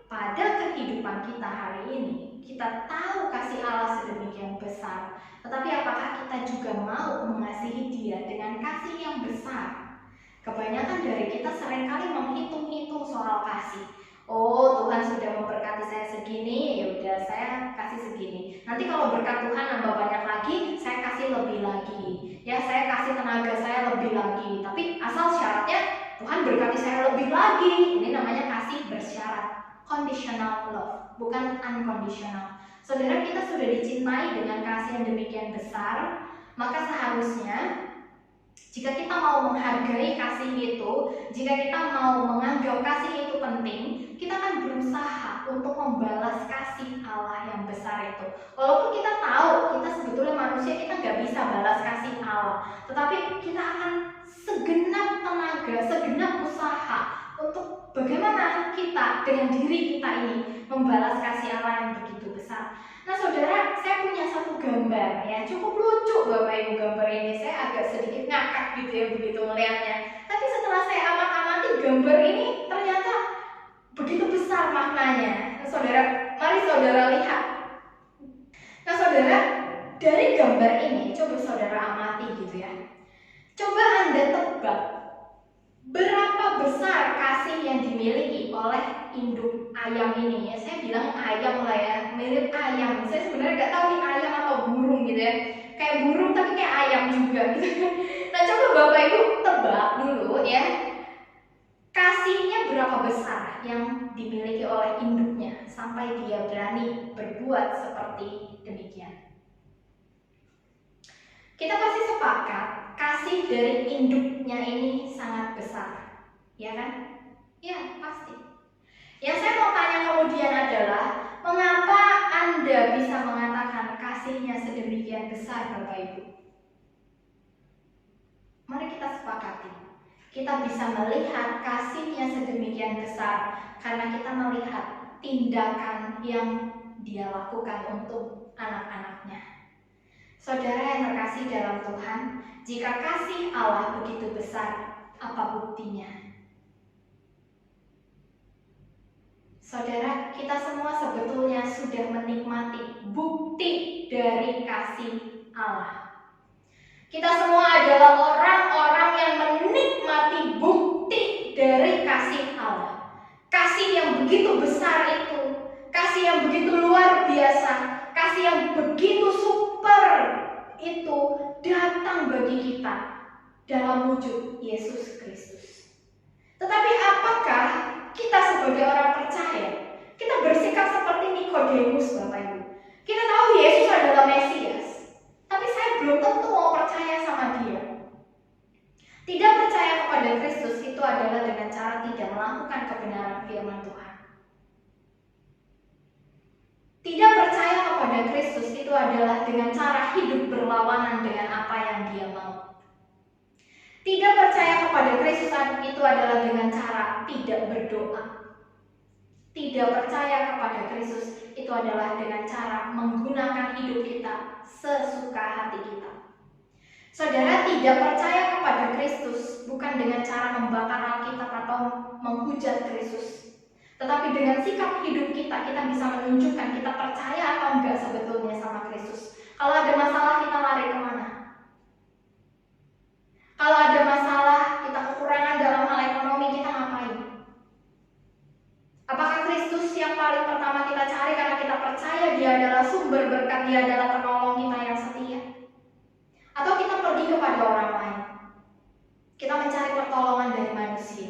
pada kehidupan kita hari ini, kita tahu kasih Allah sedemikian besar, tetapi apakah kita juga mau mengasihi Dia dengan kasih yang besar? Kebanyakan dari kita seringkali menghitung-hitung soal kasih. Oh, Tuhan sudah memberkati saya segini, ya udah saya kasih segini. Nanti kalau berkat Tuhan nambah banyak lagi, saya kasih lebih lagi. Ya, saya kasih tenaga saya lebih lagi. Tapi asal syaratnya Tuhan berkati saya lebih lagi. Ini namanya kasih bersyarat, conditional love, bukan unconditional. Saudara, kita sudah dicintai dengan kasih yang demikian besar, maka seharusnya jika kita mau menghargai kasih itu, jika kita mau menganggap kasih itu penting, kita akan berusaha untuk membalas kasih Allah yang besar itu. Walaupun kita tahu kita sebetulnya manusia, kita nggak bisa balas kasih Allah, tetapi kita akan segenap tenaga, segenap usaha untuk bagaimana kita dengan diri kita ini membalas kasih Allah yang begitu besar. Nah, saudara, saya punya satu gambar ya, cukup lucu Bapak Ibu gambar ini. Saya agak sedikit ngakak gitu ya begitu melihatnya. Tapi setelah saya amati gambar ini ternyata begitu besar maknanya. Nah, saudara, mari saudara lihat. Nah, saudara, dari gambar ini coba saudara amati gitu ya. Coba Anda tebak berapa besar kasih yang dimiliki oleh induk ayam ini ya. Saya bilang ayam lah ya, mirip ayam. Saya sebenarnya nggak tahu ini ayam atau burung gitu ya. Kayak burung tapi kayak ayam juga gitu. Nah, coba Bapak Ibu tebak dulu ya. Kasihnya berapa besar yang dimiliki oleh induknya sampai dia berani berbuat seperti demikian. Kita pasti sepakat kasih dari induknya ini sangat besar, ya kan? Ya, pasti. Yang saya mau tanya kemudian adalah, mengapa Anda bisa mengatakan kasihnya sedemikian besar, Bapak Ibu? Mari kita sepakati. Kita bisa melihat kasihnya sedemikian besar karena kita melihat tindakan yang Dia lakukan untuk anak-anaknya. Saudara yang terkasih dalam Tuhan, jika kasih Allah begitu besar, apa buktinya? Saudara, kita semua sebetulnya sudah menikmati bukti dari kasih Allah. Kita semua adalah orang-orang yang menikmati bukti dari kasih Allah. Kasih yang begitu besar itu, kasih yang begitu luar biasa, kasih yang begitu super itu datang bagi kita dalam wujud Yesus Kristus. Tetapi apakah kita sebagai orang percaya, kita bersikap seperti Nikodemus, Bapak Ibu? Kita tahu Yesus adalah Mesias, tapi saya belum tentu mau percaya sama Dia. Tidak percaya kepada Kristus itu adalah dengan cara tidak melakukan kebenaran firman Tuhan. Tidak percaya kepada Kristus itu adalah dengan cara hidup berlawanan dengan apa yang Dia mau. Tidak percaya kepada Kristus itu adalah dengan cara tidak berdoa. Tidak percaya kepada Kristus itu adalah dengan cara menggunakan hidup kita sesuka hati kita. Saudara, tidak percaya kepada Kristus bukan dengan cara membakar Alkitab atau menghujat Kristus. Tetapi dengan sikap hidup kita, kita bisa menunjukkan kita percaya atau enggak sebetulnya sama Kristus. Kalau ada masalah, kita lari kemana? Kalau ada masalah, kita kekurangan dalam hal ekonomi, kita ngapain? Apakah Kristus yang paling pertama kita cari karena kita percaya Dia adalah sumber berkat, Dia adalah penolong kita yang setia? Atau kita pergi kepada orang lain? Kita mencari pertolongan dari manusia.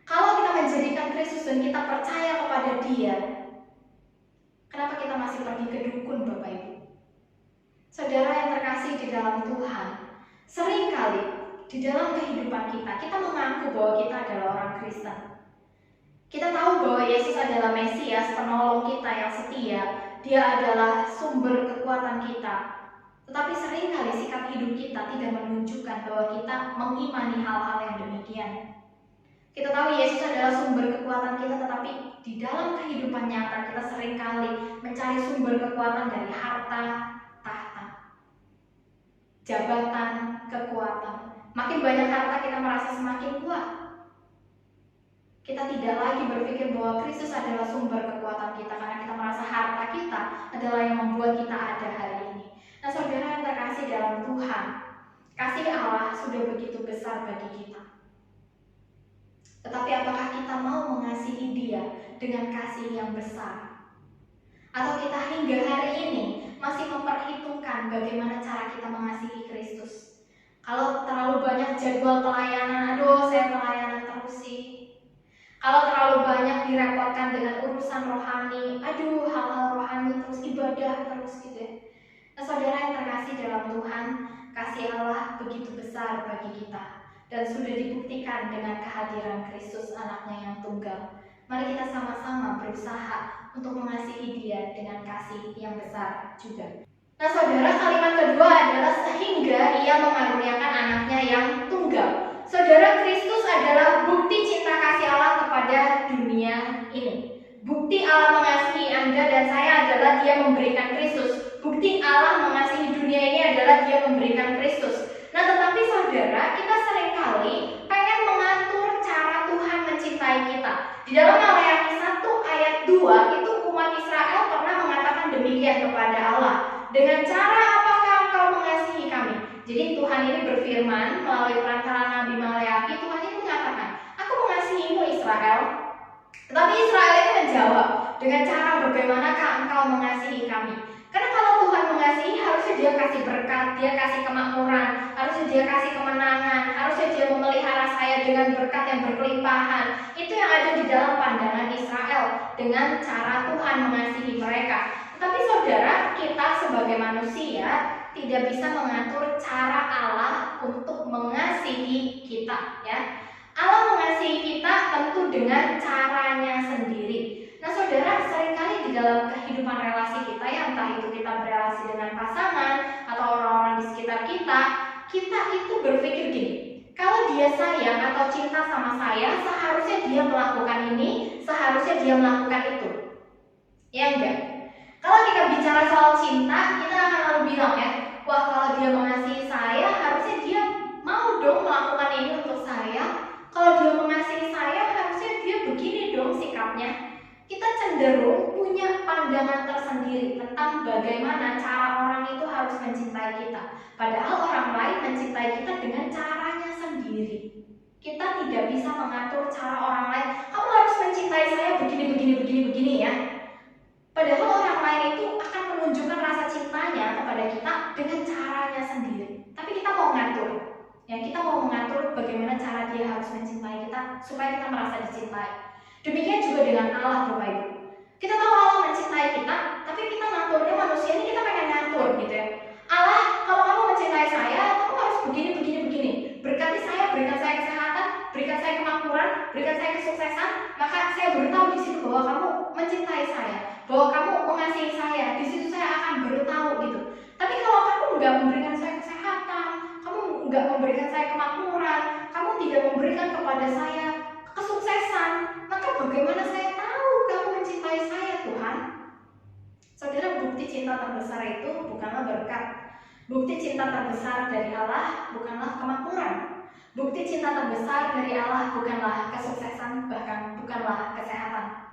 Kalau kita menjadikan Kristus dan kita percaya kepada Dia, kenapa kita masih pergi ke dukun, Bapak Ibu? Saudara yang terkasih di dalam Tuhan, seringkali di dalam kehidupan kita mengaku bahwa kita adalah orang Kristen. Kita tahu bahwa Yesus adalah Mesias, penolong kita yang setia. Dia adalah sumber kekuatan kita. Tetapi seringkali sikap hidup kita tidak menunjukkan bahwa kita mengimani hal-hal yang demikian. Kita tahu Yesus adalah sumber kekuatan kita, tetapi di dalam kehidupan nyata kita seringkali mencari sumber kekuatan dari harta, tahta, jabatan, kekuatan. Makin banyak harta kita merasa semakin kuat. Kita tidak lagi berpikir bahwa Kristus adalah sumber kekuatan kita karena kita merasa harta kita adalah yang membuat kita ada hari ini. Nah, saudara yang terkasih dalam Tuhan, kasih Allah sudah begitu besar bagi kita. Tetapi apakah kita mau mengasihi Dia dengan kasih yang besar? Atau kita hingga hari ini masih memperhitungkan bagaimana cara kita mengasihi Kristus? Kalau terlalu banyak jadwal pelayanan, aduh saya pelayanan terus sih. Kalau terlalu banyak direpotkan dengan urusan rohani, aduh hal-hal rohani terus, ibadah terus gitu ya. Nah, saudara yang terkasih dalam Tuhan, kasih Allah begitu besar bagi kita dan sudah dibuktikan dengan kehadiran Kristus anaknya yang tunggal. Mari kita sama-sama berusaha untuk mengasihi Dia dengan kasih yang besar juga. Nah, saudara, kalimat kedua adalah sehingga Ia mengaruniakan anaknya yang tunggal. Saudara, Kristus adalah bukti cinta kasih Allah kepada dunia ini. Bukti Allah mengasihi Anda dan saya adalah Dia memberikan Kristus. Bukti Allah mengasihi dunia ini adalah Dia memberikan Kristus. Nah, tetapi saudara, kita seringkali pengen mengatur cara Tuhan mencintai kita. Di dalam Maleakhi 1 ayat 2 itu umat Israel pernah mengatakan demikian kepada Allah. Dengan cara apakah engkau mengasihi kami? Jadi Tuhan ini berfirman melalui perantara Nabi Maleakhi, Tuhan ini menyatakan, aku mengasihimu Israel. Tetapi Israel itu menjawab, dengan cara bagaimanakah engkau mengasihi kami? Karena kalau Tuhan mengasihi, harusnya Dia kasih berkat, Dia kasih kemakmuran, harusnya Dia kasih kemenangan, harusnya Dia memelihara saya dengan berkat yang berkelimpahan. Itu yang ada di dalam pandangan Israel dengan cara Tuhan mengasihi mereka. Tetapi saudara, kita sebagai manusia tidak bisa mengatur cara Allah untuk mengasihi kita, ya. Allah mengasihi kita tentu dengan caranya sendiri. Nah, saudara, seringkali di dalam kehidupan relasi kita, ya, entah itu kita berelasi dengan pasangan atau orang-orang di sekitar kita itu berpikir gini, kalau dia sayang atau cinta sama saya, seharusnya dia melakukan ini, seharusnya dia melakukan itu. Ya enggak? Kalau kita bicara soal cinta, kita akan lalu bilang, ya, wah, kalau dia mengasihi saya, harusnya dia mau dong melakukan ini untuk saya. Kalau dia mengasihi saya, harusnya dia begini dong sikapnya. Kita cenderung punya pandangan tersendiri tentang bagaimana cara orang itu harus mencintai kita. Padahal orang lain mencintai kita dengan caranya sendiri. Kita tidak bisa mengatur cara orang lain. Kamu harus mencintai saya begini ya. Padahal orang lain itu akan menunjukkan rasa cintanya kepada kita dengan caranya sendiri. Tapi kita mau ngatur. Ya, kita mau mengatur bagaimana cara dia harus mencintai kita supaya kita merasa dicintai. Demikian juga dengan Allah, Bapak Ibu. Kita tahu Allah mencintai kita, tapi kita ngaturnya manusia ini kita pengen ngatur gitu ya. Allah, kalau kamu mencintai saya, kamu harus begini. Berkati saya, berikan saya kesehatan, berikan saya kemakmuran, berikan saya kesuksesan, maka saya beritahu di situ bahwa kamu mencintai saya, bahwa kamu mengasihi saya. Di situ saya akan beritahu gitu. Tapi kalau kamu nggak memberikan saya kesehatan, kamu nggak memberikan saya kemakmuran, kamu tidak memberikan kepada saya kesuksesan, maka bagaimana saya tahu kamu mencintai saya, Tuhan? Saudara, bukti cinta terbesar itu bukanlah berkat. Bukti cinta terbesar dari Allah bukanlah kemakmuran. Bukti cinta terbesar dari Allah bukanlah kesuksesan, bahkan bukanlah kesehatan.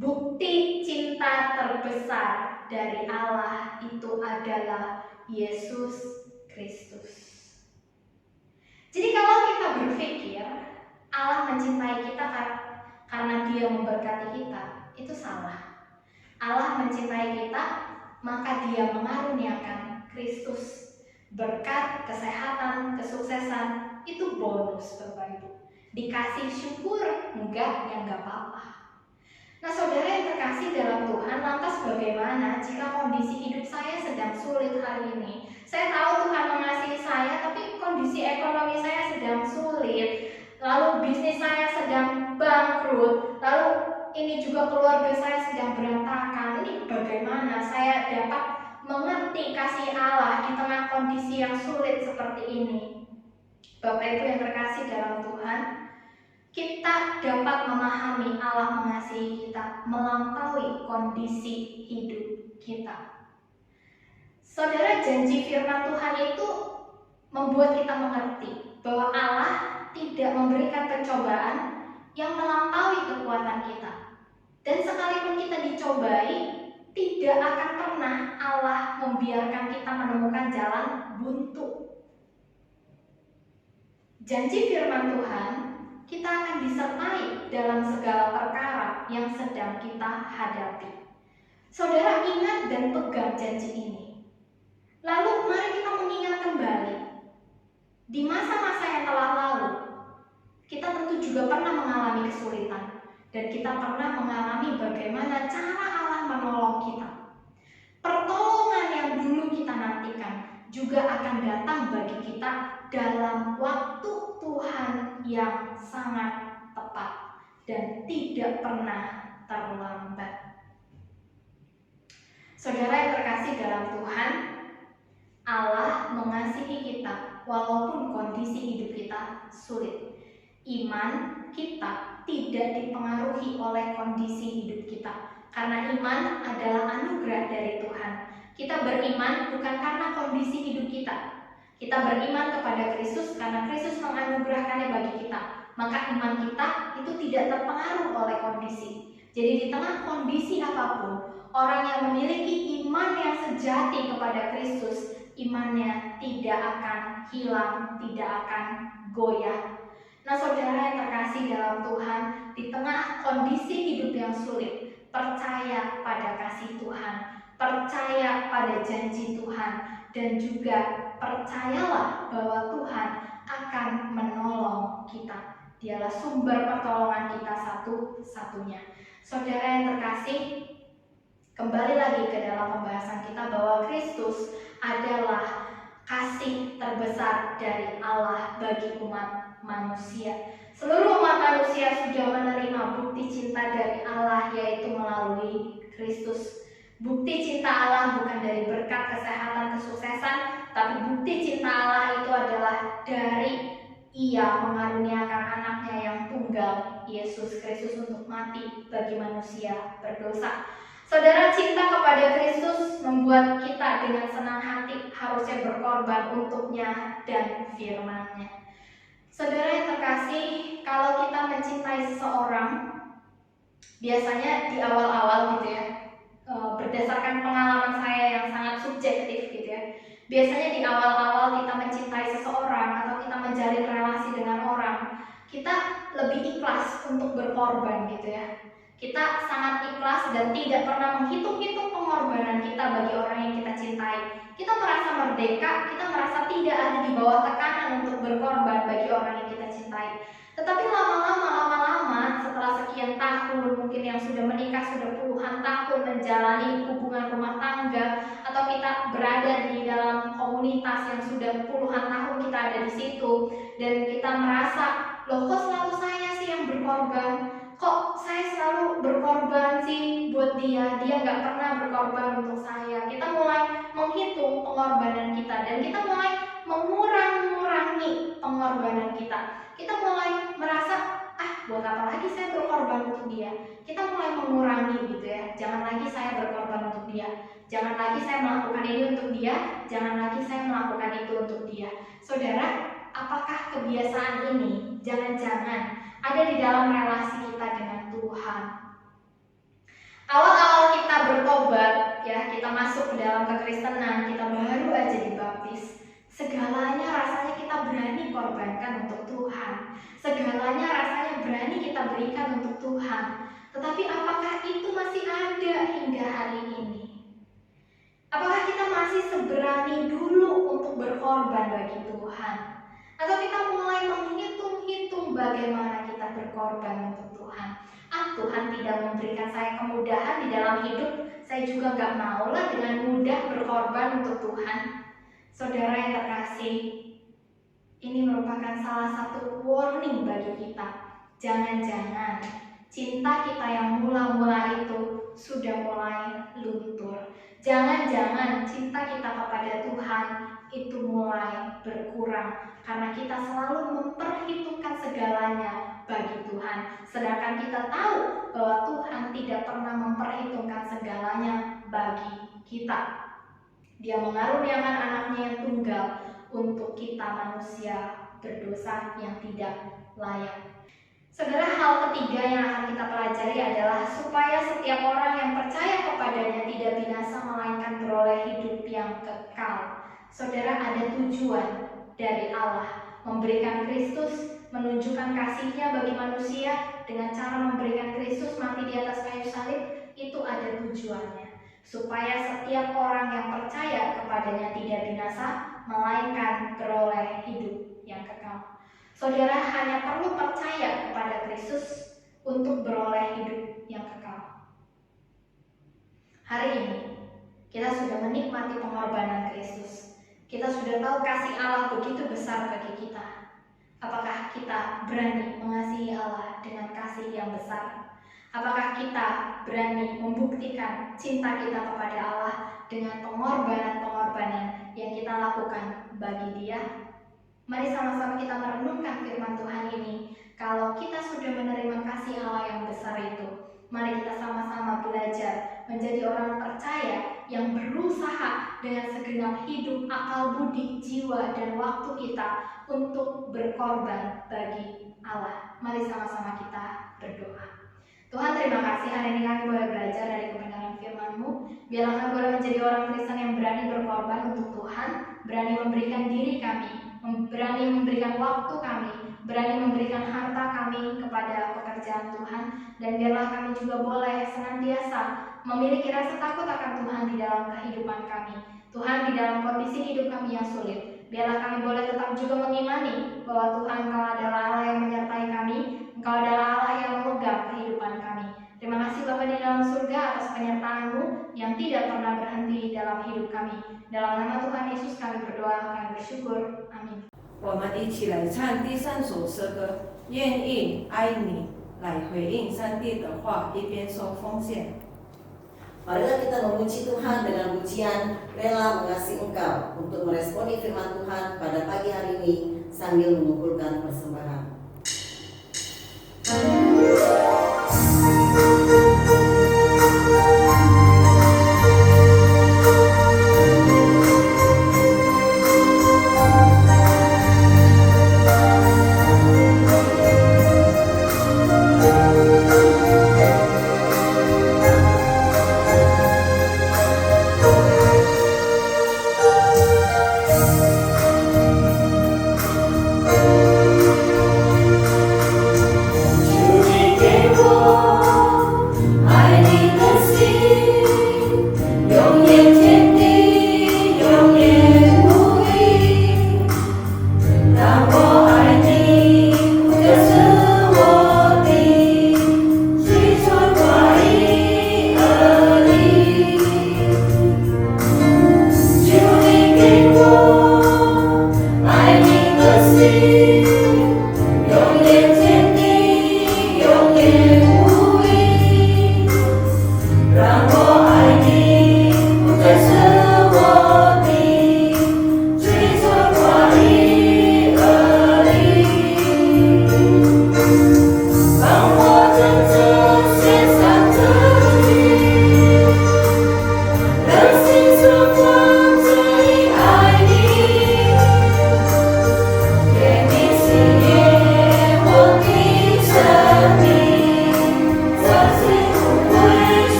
Bukti cinta terbesar dari Allah itu adalah Yesus Kristus. Jadi kalau kita berpikir Allah mencintai kita karena Dia memberkati kita, itu salah. Allah mencintai kita, maka Dia mengaruniakan Kristus. Berkat, kesehatan, kesuksesan, itu bonus, Bapak Ibu. Dikasih syukur, enggak, ya enggak apa-apa. Nah, saudara yang terkasih dalam Tuhan, lantas bagaimana jika kondisi hidup saya sedang sulit hari ini? Saya tahu Tuhan mengasihi saya, tapi kondisi ekonomi saya sedang sulit. Lalu bisnis saya sedang bangkrut, lalu ini juga keluarga saya sedang berantakan. Ini bagaimana saya dapat mengerti kasih Allah di tengah kondisi yang sulit seperti ini? Bapak Ibu yang terkasih dalam Tuhan, kita dapat memahami Allah mengasihi kita melampaui kondisi hidup kita. Saudara, janji firman Tuhan itu membuat kita mengerti bahwa Allah memberikan pencobaan yang melampaui kekuatan kita. Dan sekalipun kita dicobai, tidak akan pernah Allah membiarkan kita menemukan jalan buntu. Janji firman Tuhan, kita akan disertai dalam segala perkara yang sedang kita hadapi. Saudara, ingat dan pegang janji ini. Lalu mari kita mengingat kembali, di masa-masa yang telah lalu, kita tentu juga pernah mengalami kesulitan, dan kita pernah mengalami bagaimana cara Allah menolong kita. Pertolongan yang dulu kita nantikan juga akan datang bagi kita dalam waktu Tuhan yang sangat tepat dan tidak pernah terlambat. Saudara yang terkasih dalam Tuhan, Allah mengasihi kita walaupun kondisi hidup kita sulit. Iman kita tidak dipengaruhi oleh kondisi hidup kita, karena iman adalah anugerah dari Tuhan. Kita beriman bukan karena kondisi hidup kita. Kita beriman kepada Kristus karena Kristus menganugerahkannya bagi kita. Maka iman kita itu tidak terpengaruh oleh kondisi. Jadi di tengah kondisi apapun, orang yang memiliki iman yang sejati kepada Kristus, imannya tidak akan hilang, tidak akan goyah. Nah, saudara yang terkasih dalam Tuhan, di tengah kondisi hidup yang sulit, percaya pada kasih Tuhan, percaya pada janji Tuhan, dan juga percayalah bahwa Tuhan akan menolong kita. Dialah sumber pertolongan kita satu-satunya. Saudara yang terkasih, kembali lagi ke dalam pembahasan kita bahwa Kristus adalah kasih terbesar dari Allah bagi umat manusia. Seluruh umat manusia sudah menerima bukti cinta dari Allah, yaitu melalui Kristus. Bukti cinta Allah bukan dari berkat kesehatan, kesuksesan, tapi bukti cinta Allah itu adalah dari Ia mengaruniakan anaknya yang tunggal, Yesus Kristus, untuk mati bagi manusia berdosa. Saudara, cinta kepada Kristus membuat kita dengan senang hati harusnya berkorban untuknya dan firman-Nya. Saudara yang terkasih, kalau kita mencintai seseorang, biasanya di awal-awal gitu ya, berdasarkan pengalaman saya yang sangat subjektif gitu ya, biasanya di awal-awal kita mencintai seseorang atau kita menjalin relasi dengan orang, kita lebih ikhlas untuk berkorban gitu ya. Kita sangat ikhlas dan tidak pernah menghitung-hitung pengorbanan kita bagi orang yang kita cintai. Kita merasa merdeka, kita merasa tidak ada di bawah tekanan untuk berkorban bagi orang yang kita cintai. Tetapi lama-lama setelah sekian tahun, mungkin yang sudah menikah sudah puluhan tahun menjalani hubungan rumah tangga, atau kita berada di dalam komunitas yang sudah puluhan tahun kita ada di situ, dan kita merasa, loh kok selalu saya sih yang berkorban? Kok saya selalu berkorban sih buat dia nggak pernah berkorban untuk saya. Kita mulai menghitung pengorbanan kita dan kita mulai mengurangi pengorbanan kita. Kita mulai merasa, buat apa lagi saya berkorban untuk dia. Kita mulai mengurangi gitu ya. Jangan lagi saya berkorban untuk dia. Jangan lagi saya melakukan ini untuk dia. Jangan lagi saya melakukan itu untuk dia. Saudara, apakah kebiasaan ini jangan-jangan ada di dalam relasi kita dengan Tuhan? Awal-awal kita bertobat ya, kita masuk ke dalam kekristenan, kita baru aja dibaptis, segalanya rasanya kita berani korbankan untuk Tuhan, segalanya rasanya berani kita berikan untuk Tuhan. Tetapi apakah itu masih ada hingga hari ini? Apakah kita masih seberani dulu untuk berkorban bagi Tuhan? Atau kita mulai menghitung-hitung bagaimana kita berkorban untuk Tuhan? Tuhan tidak memberikan saya kemudahan di dalam hidup, saya juga gak maulah dengan mudah berkorban untuk Tuhan. Saudara yang terkasih, ini merupakan salah satu warning bagi kita. Jangan-jangan cinta kita yang mula-mula itu sudah mulai luntur. Jangan-jangan cinta kita kepada Tuhan itu mulai berkurang karena kita selalu memperhitungkan segalanya bagi Tuhan, sedangkan kita tahu bahwa Tuhan tidak pernah memperhitungkan segalanya bagi kita. Dia mengaruniakan anaknya yang tunggal untuk kita manusia berdosa yang tidak layak. Saudara, hal ketiga yang akan kita pelajari adalah supaya setiap orang yang percaya kepadanya tidak binasa melainkan beroleh hidup yang kekal. Saudara, ada tujuan dari Allah memberikan Kristus, menunjukkan kasih-Nya bagi manusia dengan cara memberikan Kristus mati di atas kayu salib. Itu ada tujuannya, supaya setiap orang yang percaya kepadanya tidak binasa melainkan beroleh hidup yang kekal. Saudara hanya perlu percaya kepada Kristus untuk beroleh hidup yang kekal. Hari ini kita sudah menikmati pengorbanan Kristus. Kita sudah tahu kasih Allah begitu besar bagi kita. Apakah kita berani mengasihi Allah dengan kasih yang besar? Apakah kita berani membuktikan cinta kita kepada Allah dengan pengorbanan-pengorbanan yang kita lakukan bagi Dia? Mari sama-sama kita merenungkan firman Tuhan ini. Kalau kita sudah menerima kasih Allah yang besar itu, mari kita sama-sama belajar menjadi orang percaya yang berusaha dengan segenap hidup, akal, budi, jiwa, dan waktu kita untuk berkorban bagi Allah. Mari sama-sama kita berdoa. Tuhan, terima kasih hari ini kami boleh belajar dari kebenaran firman-Mu. Biarlah kami boleh menjadi orang Kristen yang berani berkorban untuk Tuhan, berani memberikan diri kami, berani memberikan waktu kami, berani memberikan harta kami kepada pekerjaan Tuhan, dan biarlah kami juga boleh senantiasa memiliki rasa takut akan Tuhan di dalam kehidupan kami. Tuhan, di dalam kondisi hidup kami yang sulit, biarlah kami boleh tetap juga mengimani bahwa Tuhan, Engkau adalah Allah yang menyertai kami, Engkau adalah Allah yang memegang kehidupan kami. Terima kasih Bapa di dalam surga atas penyertaan-Mu yang tidak pernah berhenti dalam hidup kami. Dalam nama Tuhan Yesus kami berdoa, kami bersyukur. Amin. 我们一起来唱第三首诗歌，愿意爱你，来回应上帝的话，一边说奉献。 Marilah kita memuji Tuhan dengan pujian rela mengasihi Engkau untuk meresponi firman Tuhan pada pagi hari ini sambil mengumpulkan persembahan.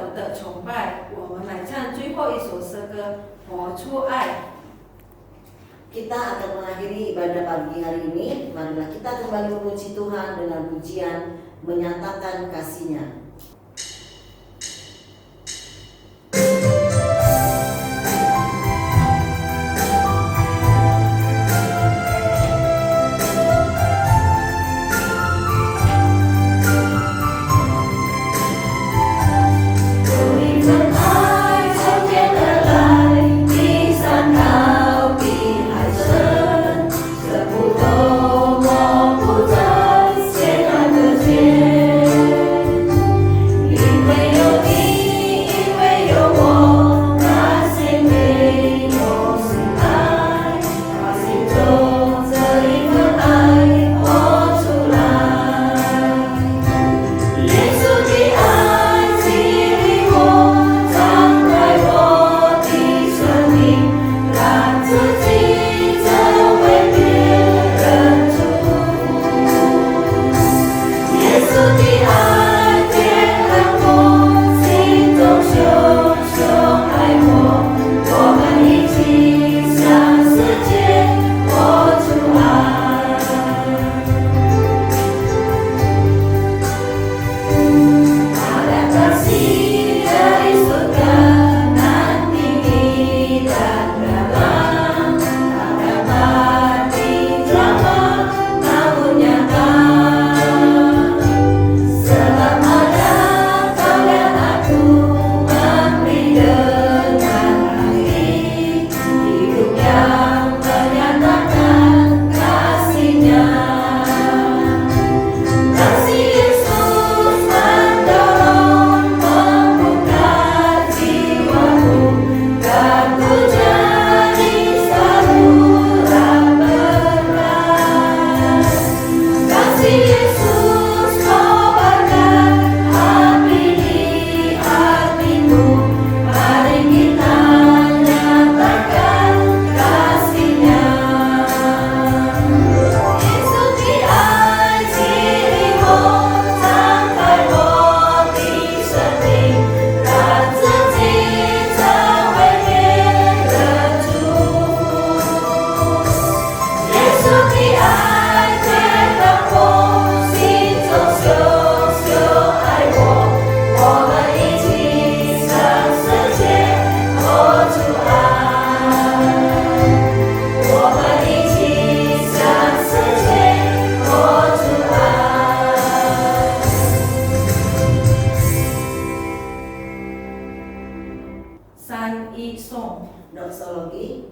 久的崇拜，我们来唱最后一首诗歌《活出爱》。 Kita akan mengakhiri ibadah pagi hari ini. Marilah kita kembali memuji Tuhan dengan pujian menyatakan kasih-Nya. Doxologi.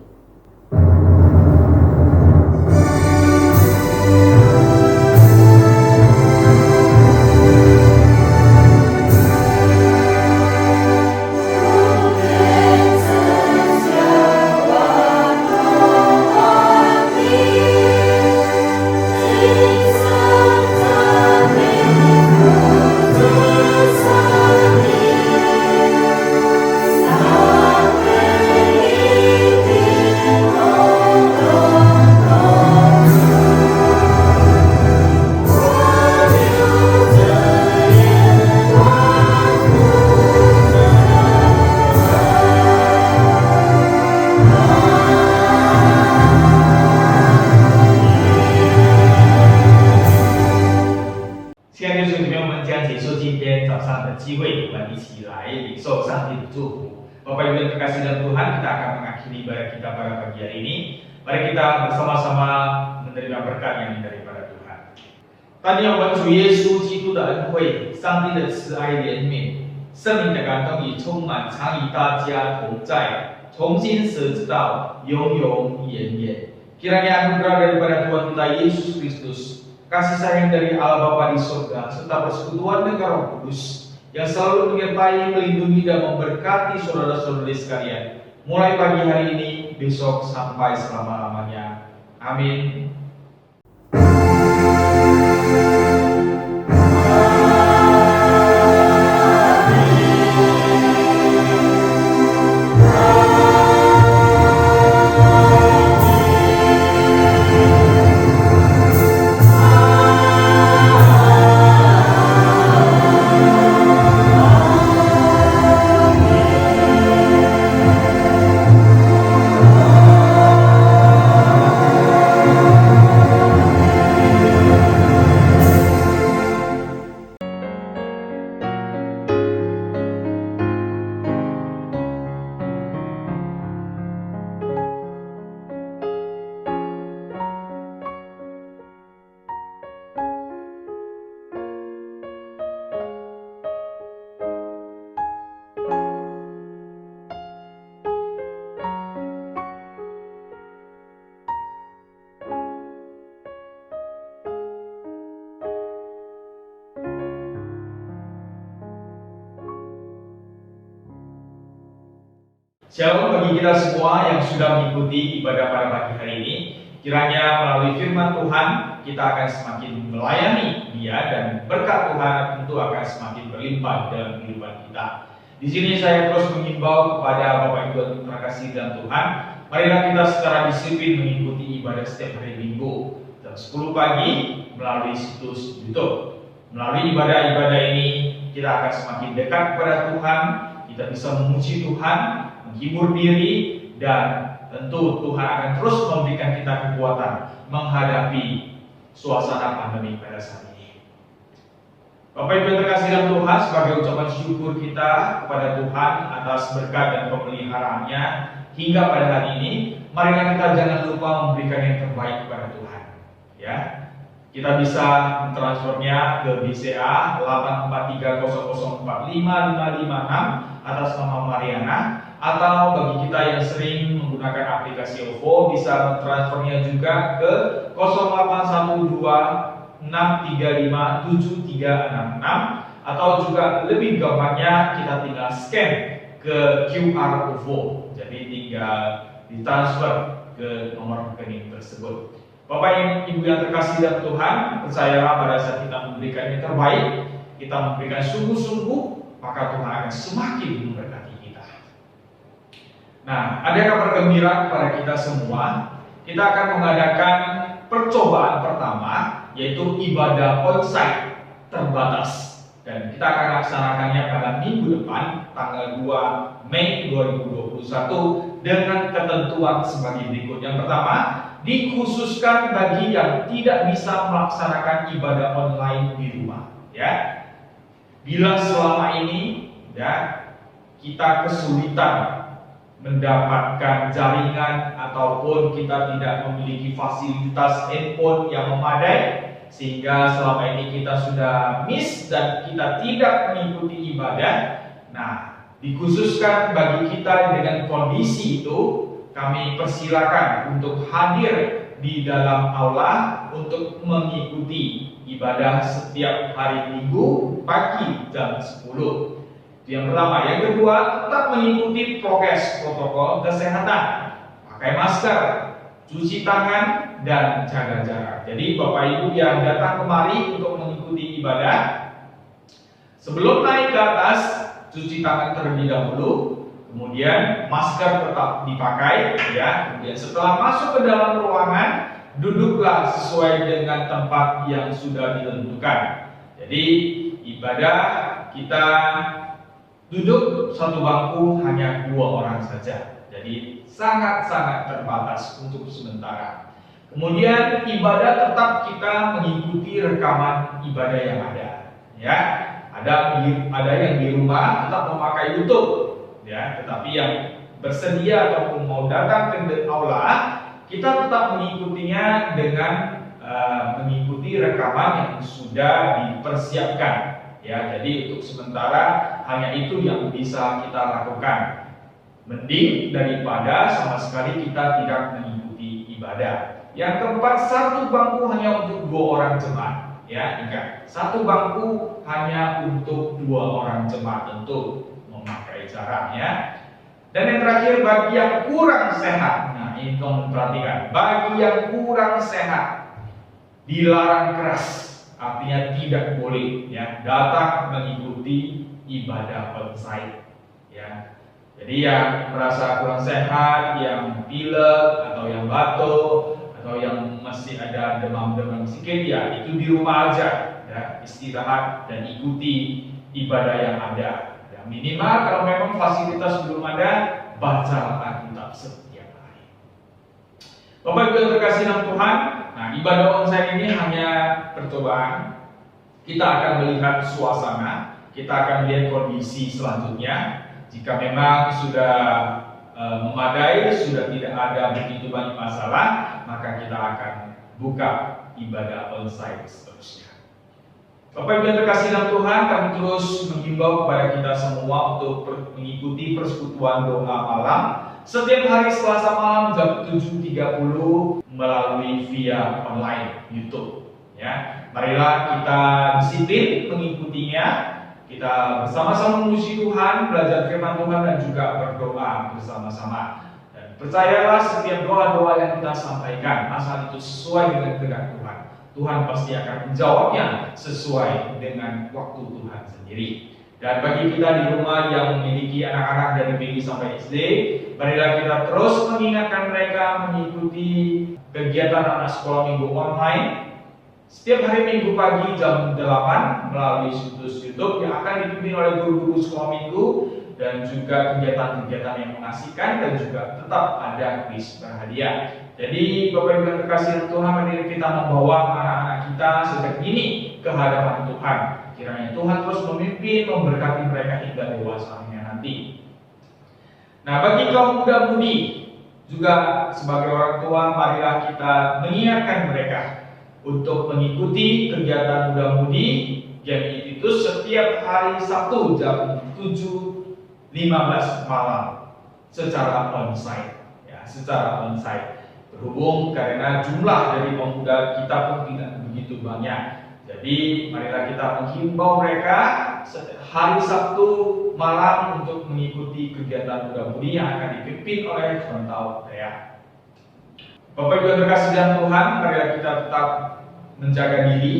Bapak Ibu yang terkasih dalam Tuhan, kita akan mengakhiri ibadah kita pada pagi hari ini. Mari kita bersama-sama menerima berkat yang daripada Tuhan. 但愿我们主耶稣基督的恩惠、上帝的慈爱怜悯、圣灵的感动与充满，常与大家同在，从今时直到永永远远。Kiranya anugerah daripada Tuhan kita Yesus Kristus, kasih sayang dari Allah Bapa di surga, serta persekutuan dengan Roh Kudus yang selalu menyertai, melindungi dan memberkati saudara-saudari sekalian, mulai pagi hari ini, besok sampai selama-lamanya. Amin. Shalom bagi kita semua yang sudah mengikuti ibadah pada pagi hari ini. Kiranya melalui firman Tuhan kita akan semakin melayani Dia dan berkat Tuhan tentu akan semakin berlimpah dalam kehidupan kita. Di sini saya terus mengimbau kepada Bapak Ibu yang terkasih dalam Tuhan, marilah kita secara disiplin mengikuti ibadah setiap hari Minggu jam 10 pagi melalui situs YouTube. Melalui ibadah-ibadah ini kita akan semakin dekat kepada Tuhan, kita bisa memuji Tuhan, menghibur diri, dan tentu Tuhan akan terus memberikan kita kekuatan menghadapi suasana pandemi pada saat ini. Bapak Ibu yang terkasih dalam Tuhan, sebagai ucapan syukur kita kepada Tuhan atas berkat dan pemeliharaannya hingga pada hari ini, marilah kita jangan lupa memberikan yang terbaik kepada Tuhan. Ya, kita bisa mentransfernya ke BCA 84300455556 atas nama Mariana, atau bagi kita yang sering menggunakan aplikasi OVO bisa mentransfernya juga ke 0812635736, atau juga lebih gampangnya kita tinggal scan ke QR OVO, jadi tinggal ditransfer ke nomor rekening tersebut. Bapak Ibu yang terkasih dalam Tuhan, percayalah pada saat kita memberikan yang terbaik, kita memberikan sungguh-sungguh, maka Tuhan akan semakin memberkati kita. Nah, ada kabar gembira kepada kita semua. Kita akan mengadakan percobaan pertama, yaitu ibadah onsite terbatas. Dan kita akan laksanakannya pada minggu depan, tanggal 2 Mei 2021, dengan ketentuan sebagai berikut. Yang pertama, dikhususkan bagi yang tidak bisa melaksanakan ibadah online di rumah. Ya, bila selama ini ya kita kesulitan mendapatkan jaringan ataupun kita tidak memiliki fasilitas handphone yang memadai, sehingga selama ini kita sudah miss dan kita tidak mengikuti ibadah. Nah, dikhususkan bagi kita dengan kondisi itu, kami persilakan untuk hadir di dalam aula untuk mengikuti ibadah setiap hari Minggu pagi jam 10. Itu yang pertama. Yang kedua, tetap mengikuti prokes protokol kesehatan. Pakai masker, cuci tangan, dan jaga jarak. Jadi Bapak Ibu yang datang kemari untuk mengikuti ibadah, sebelum naik ke atas, cuci tangan terlebih dahulu. Kemudian masker tetap dipakai, ya. Kemudian setelah masuk ke dalam ruangan, duduklah sesuai dengan tempat yang sudah ditentukan. Jadi ibadah kita duduk satu bangku hanya 2 orang saja. Jadi sangat-sangat terbatas untuk sementara. Kemudian ibadah tetap kita mengikuti rekaman ibadah yang ada. Ya, ada yang di rumah tetap memakai YouTube. Ya, tetapi yang bersedia ataupun mau datang ke aula, kita tetap mengikutinya dengan mengikuti rekaman yang sudah dipersiapkan. Ya, jadi untuk sementara hanya itu yang bisa kita lakukan. Mending daripada sama sekali kita tidak mengikuti ibadah. Yang keempat, satu bangku hanya untuk 2 orang jemaat. Ya, ingat, satu bangku hanya untuk 2 orang jemaat, tentu memakai jaraknya. Dan yang terakhir, bagi yang kurang sehat, nah ini tolong perhatikan, bagi yang kurang sehat dilarang keras, artinya tidak boleh ya datang mengikuti ibadah onsite. Ya, jadi yang merasa kurang sehat, yang pilek atau yang batuk atau yang masih ada demam-demam sedikit, ya itu di rumah aja, ya istirahat dan ikuti ibadah yang ada. Minimal kalau memang fasilitas belum ada, baca Alkitab setiap hari. Bapak Ibu yang terkasih dalam Tuhan, nah ibadah onsite ini hanya percobaan. Kita akan melihat suasana, kita akan lihat kondisi selanjutnya. Jika memang sudah memadai, sudah tidak ada begitu banyak masalah, maka kita akan buka ibadah onsite seterusnya. Bapak Ibu yang terkasih dalam Tuhan, kami terus menghimbau kepada kita semua untuk mengikuti persekutuan doa malam setiap hari Selasa malam jam 7.30 melalui via online YouTube. Ya, marilah kita disiplin mengikutinya. kita bersama-sama memuji Tuhan, belajar firman Tuhan dan juga berdoa bersama-sama. Dan percayalah setiap doa-doa yang kita sampaikan, asal itu sesuai dengan kehendak Tuhan, Tuhan pasti akan menjawabnya sesuai dengan waktu Tuhan sendiri. Dan bagi kita di rumah yang memiliki anak-anak dari BK sampai SD, marilah kita terus mengingatkan mereka mengikuti kegiatan anak sekolah minggu online setiap hari Minggu pagi jam 8 melalui situs YouTube yang akan dipimpin oleh guru-guru sekolah minggu, dan juga kegiatan-kegiatan yang mengasihkan dan juga tetap ada kuis berhadiah. Jadi Bapak Ibu yang terkasih Tuhan, mari kita membawa anak-anak kita sejak dini ke hadapan Tuhan. Kiranya Tuhan terus memimpin, memberkati mereka hingga dewasanya nanti. Nah, bagi kaum muda-mudi juga sebagai orang tua, marilah kita mengingatkan mereka untuk mengikuti kegiatan muda-mudi yang itu setiap hari Sabtu jam 7.15 malam secara onsite, ya, secara onsite. Berhubung karena jumlah dari pemuda kita pun tidak begitu banyak. Jadi marilah kita menghimbau mereka hari Sabtu malam untuk mengikuti kegiatan muda-mudi yang akan dipimpin oleh Frontau Rea. Bapak Ibu yang terkasih dalam Tuhan, marilah kita tetap menjaga diri,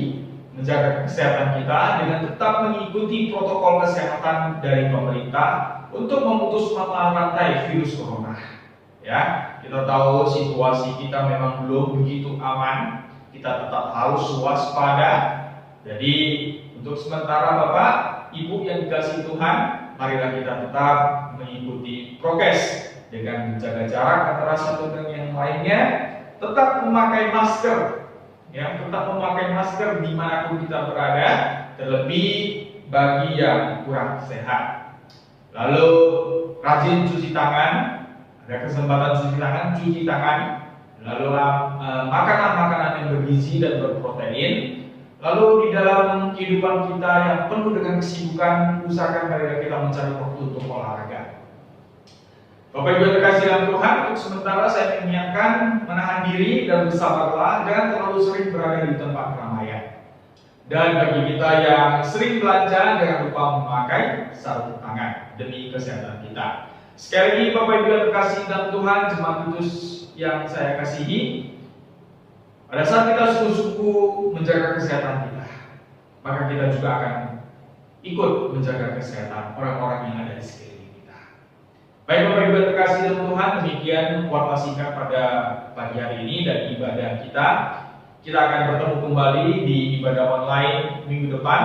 menjaga kesehatan kita dengan tetap mengikuti protokol kesehatan dari pemerintah untuk memutus mata rantai virus corona. Ya, kita tahu situasi kita memang belum begitu aman. Kita tetap harus waspada. Jadi untuk sementara Bapak, Ibu yang dikasihi Tuhan, marilah kita tetap mengikuti prokes dengan menjaga jarak antara satu dengan yang lainnya, tetap memakai masker, ya, tetap memakai masker dimanapun kita berada, terlebih bagi yang kurang sehat. Lalu rajin cuci tangan, ada kesempatan cuci tangan. Lalu makanan-makanan yang bergizi dan berprotein. Lalu di dalam kehidupan kita yang penuh dengan kesibukan, usahakan marilah kita mencari waktu untuk olahraga. Bapak Ibu yang terkasih dalam Tuhan, untuk sementara saya mengingatkan menahan diri dan bersabarlah, jangan terlalu sering berada di tempat keramaian. Dan bagi kita yang sering belanja, jangan lupa memakai sarung tangan demi kesehatan kita. Sekali lagi Bapak Ibu yang terkasih dalam Tuhan, jemaat kudus yang saya kasihi, pada saat kita sungguh-sungguh menjaga kesehatan kita, maka kita juga akan ikut menjaga kesehatan orang-orang yang ada di sekeliling kita. Baik Bapak Ibu yang terkasih dalam Tuhan, demikian kuartal singkat pada pagi hari ini dan ibadah kita. Kita akan bertemu kembali di ibadah online minggu depan.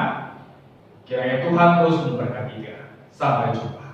Kiranya Tuhan terus memberkati kita. Sampai jumpa.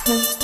Thank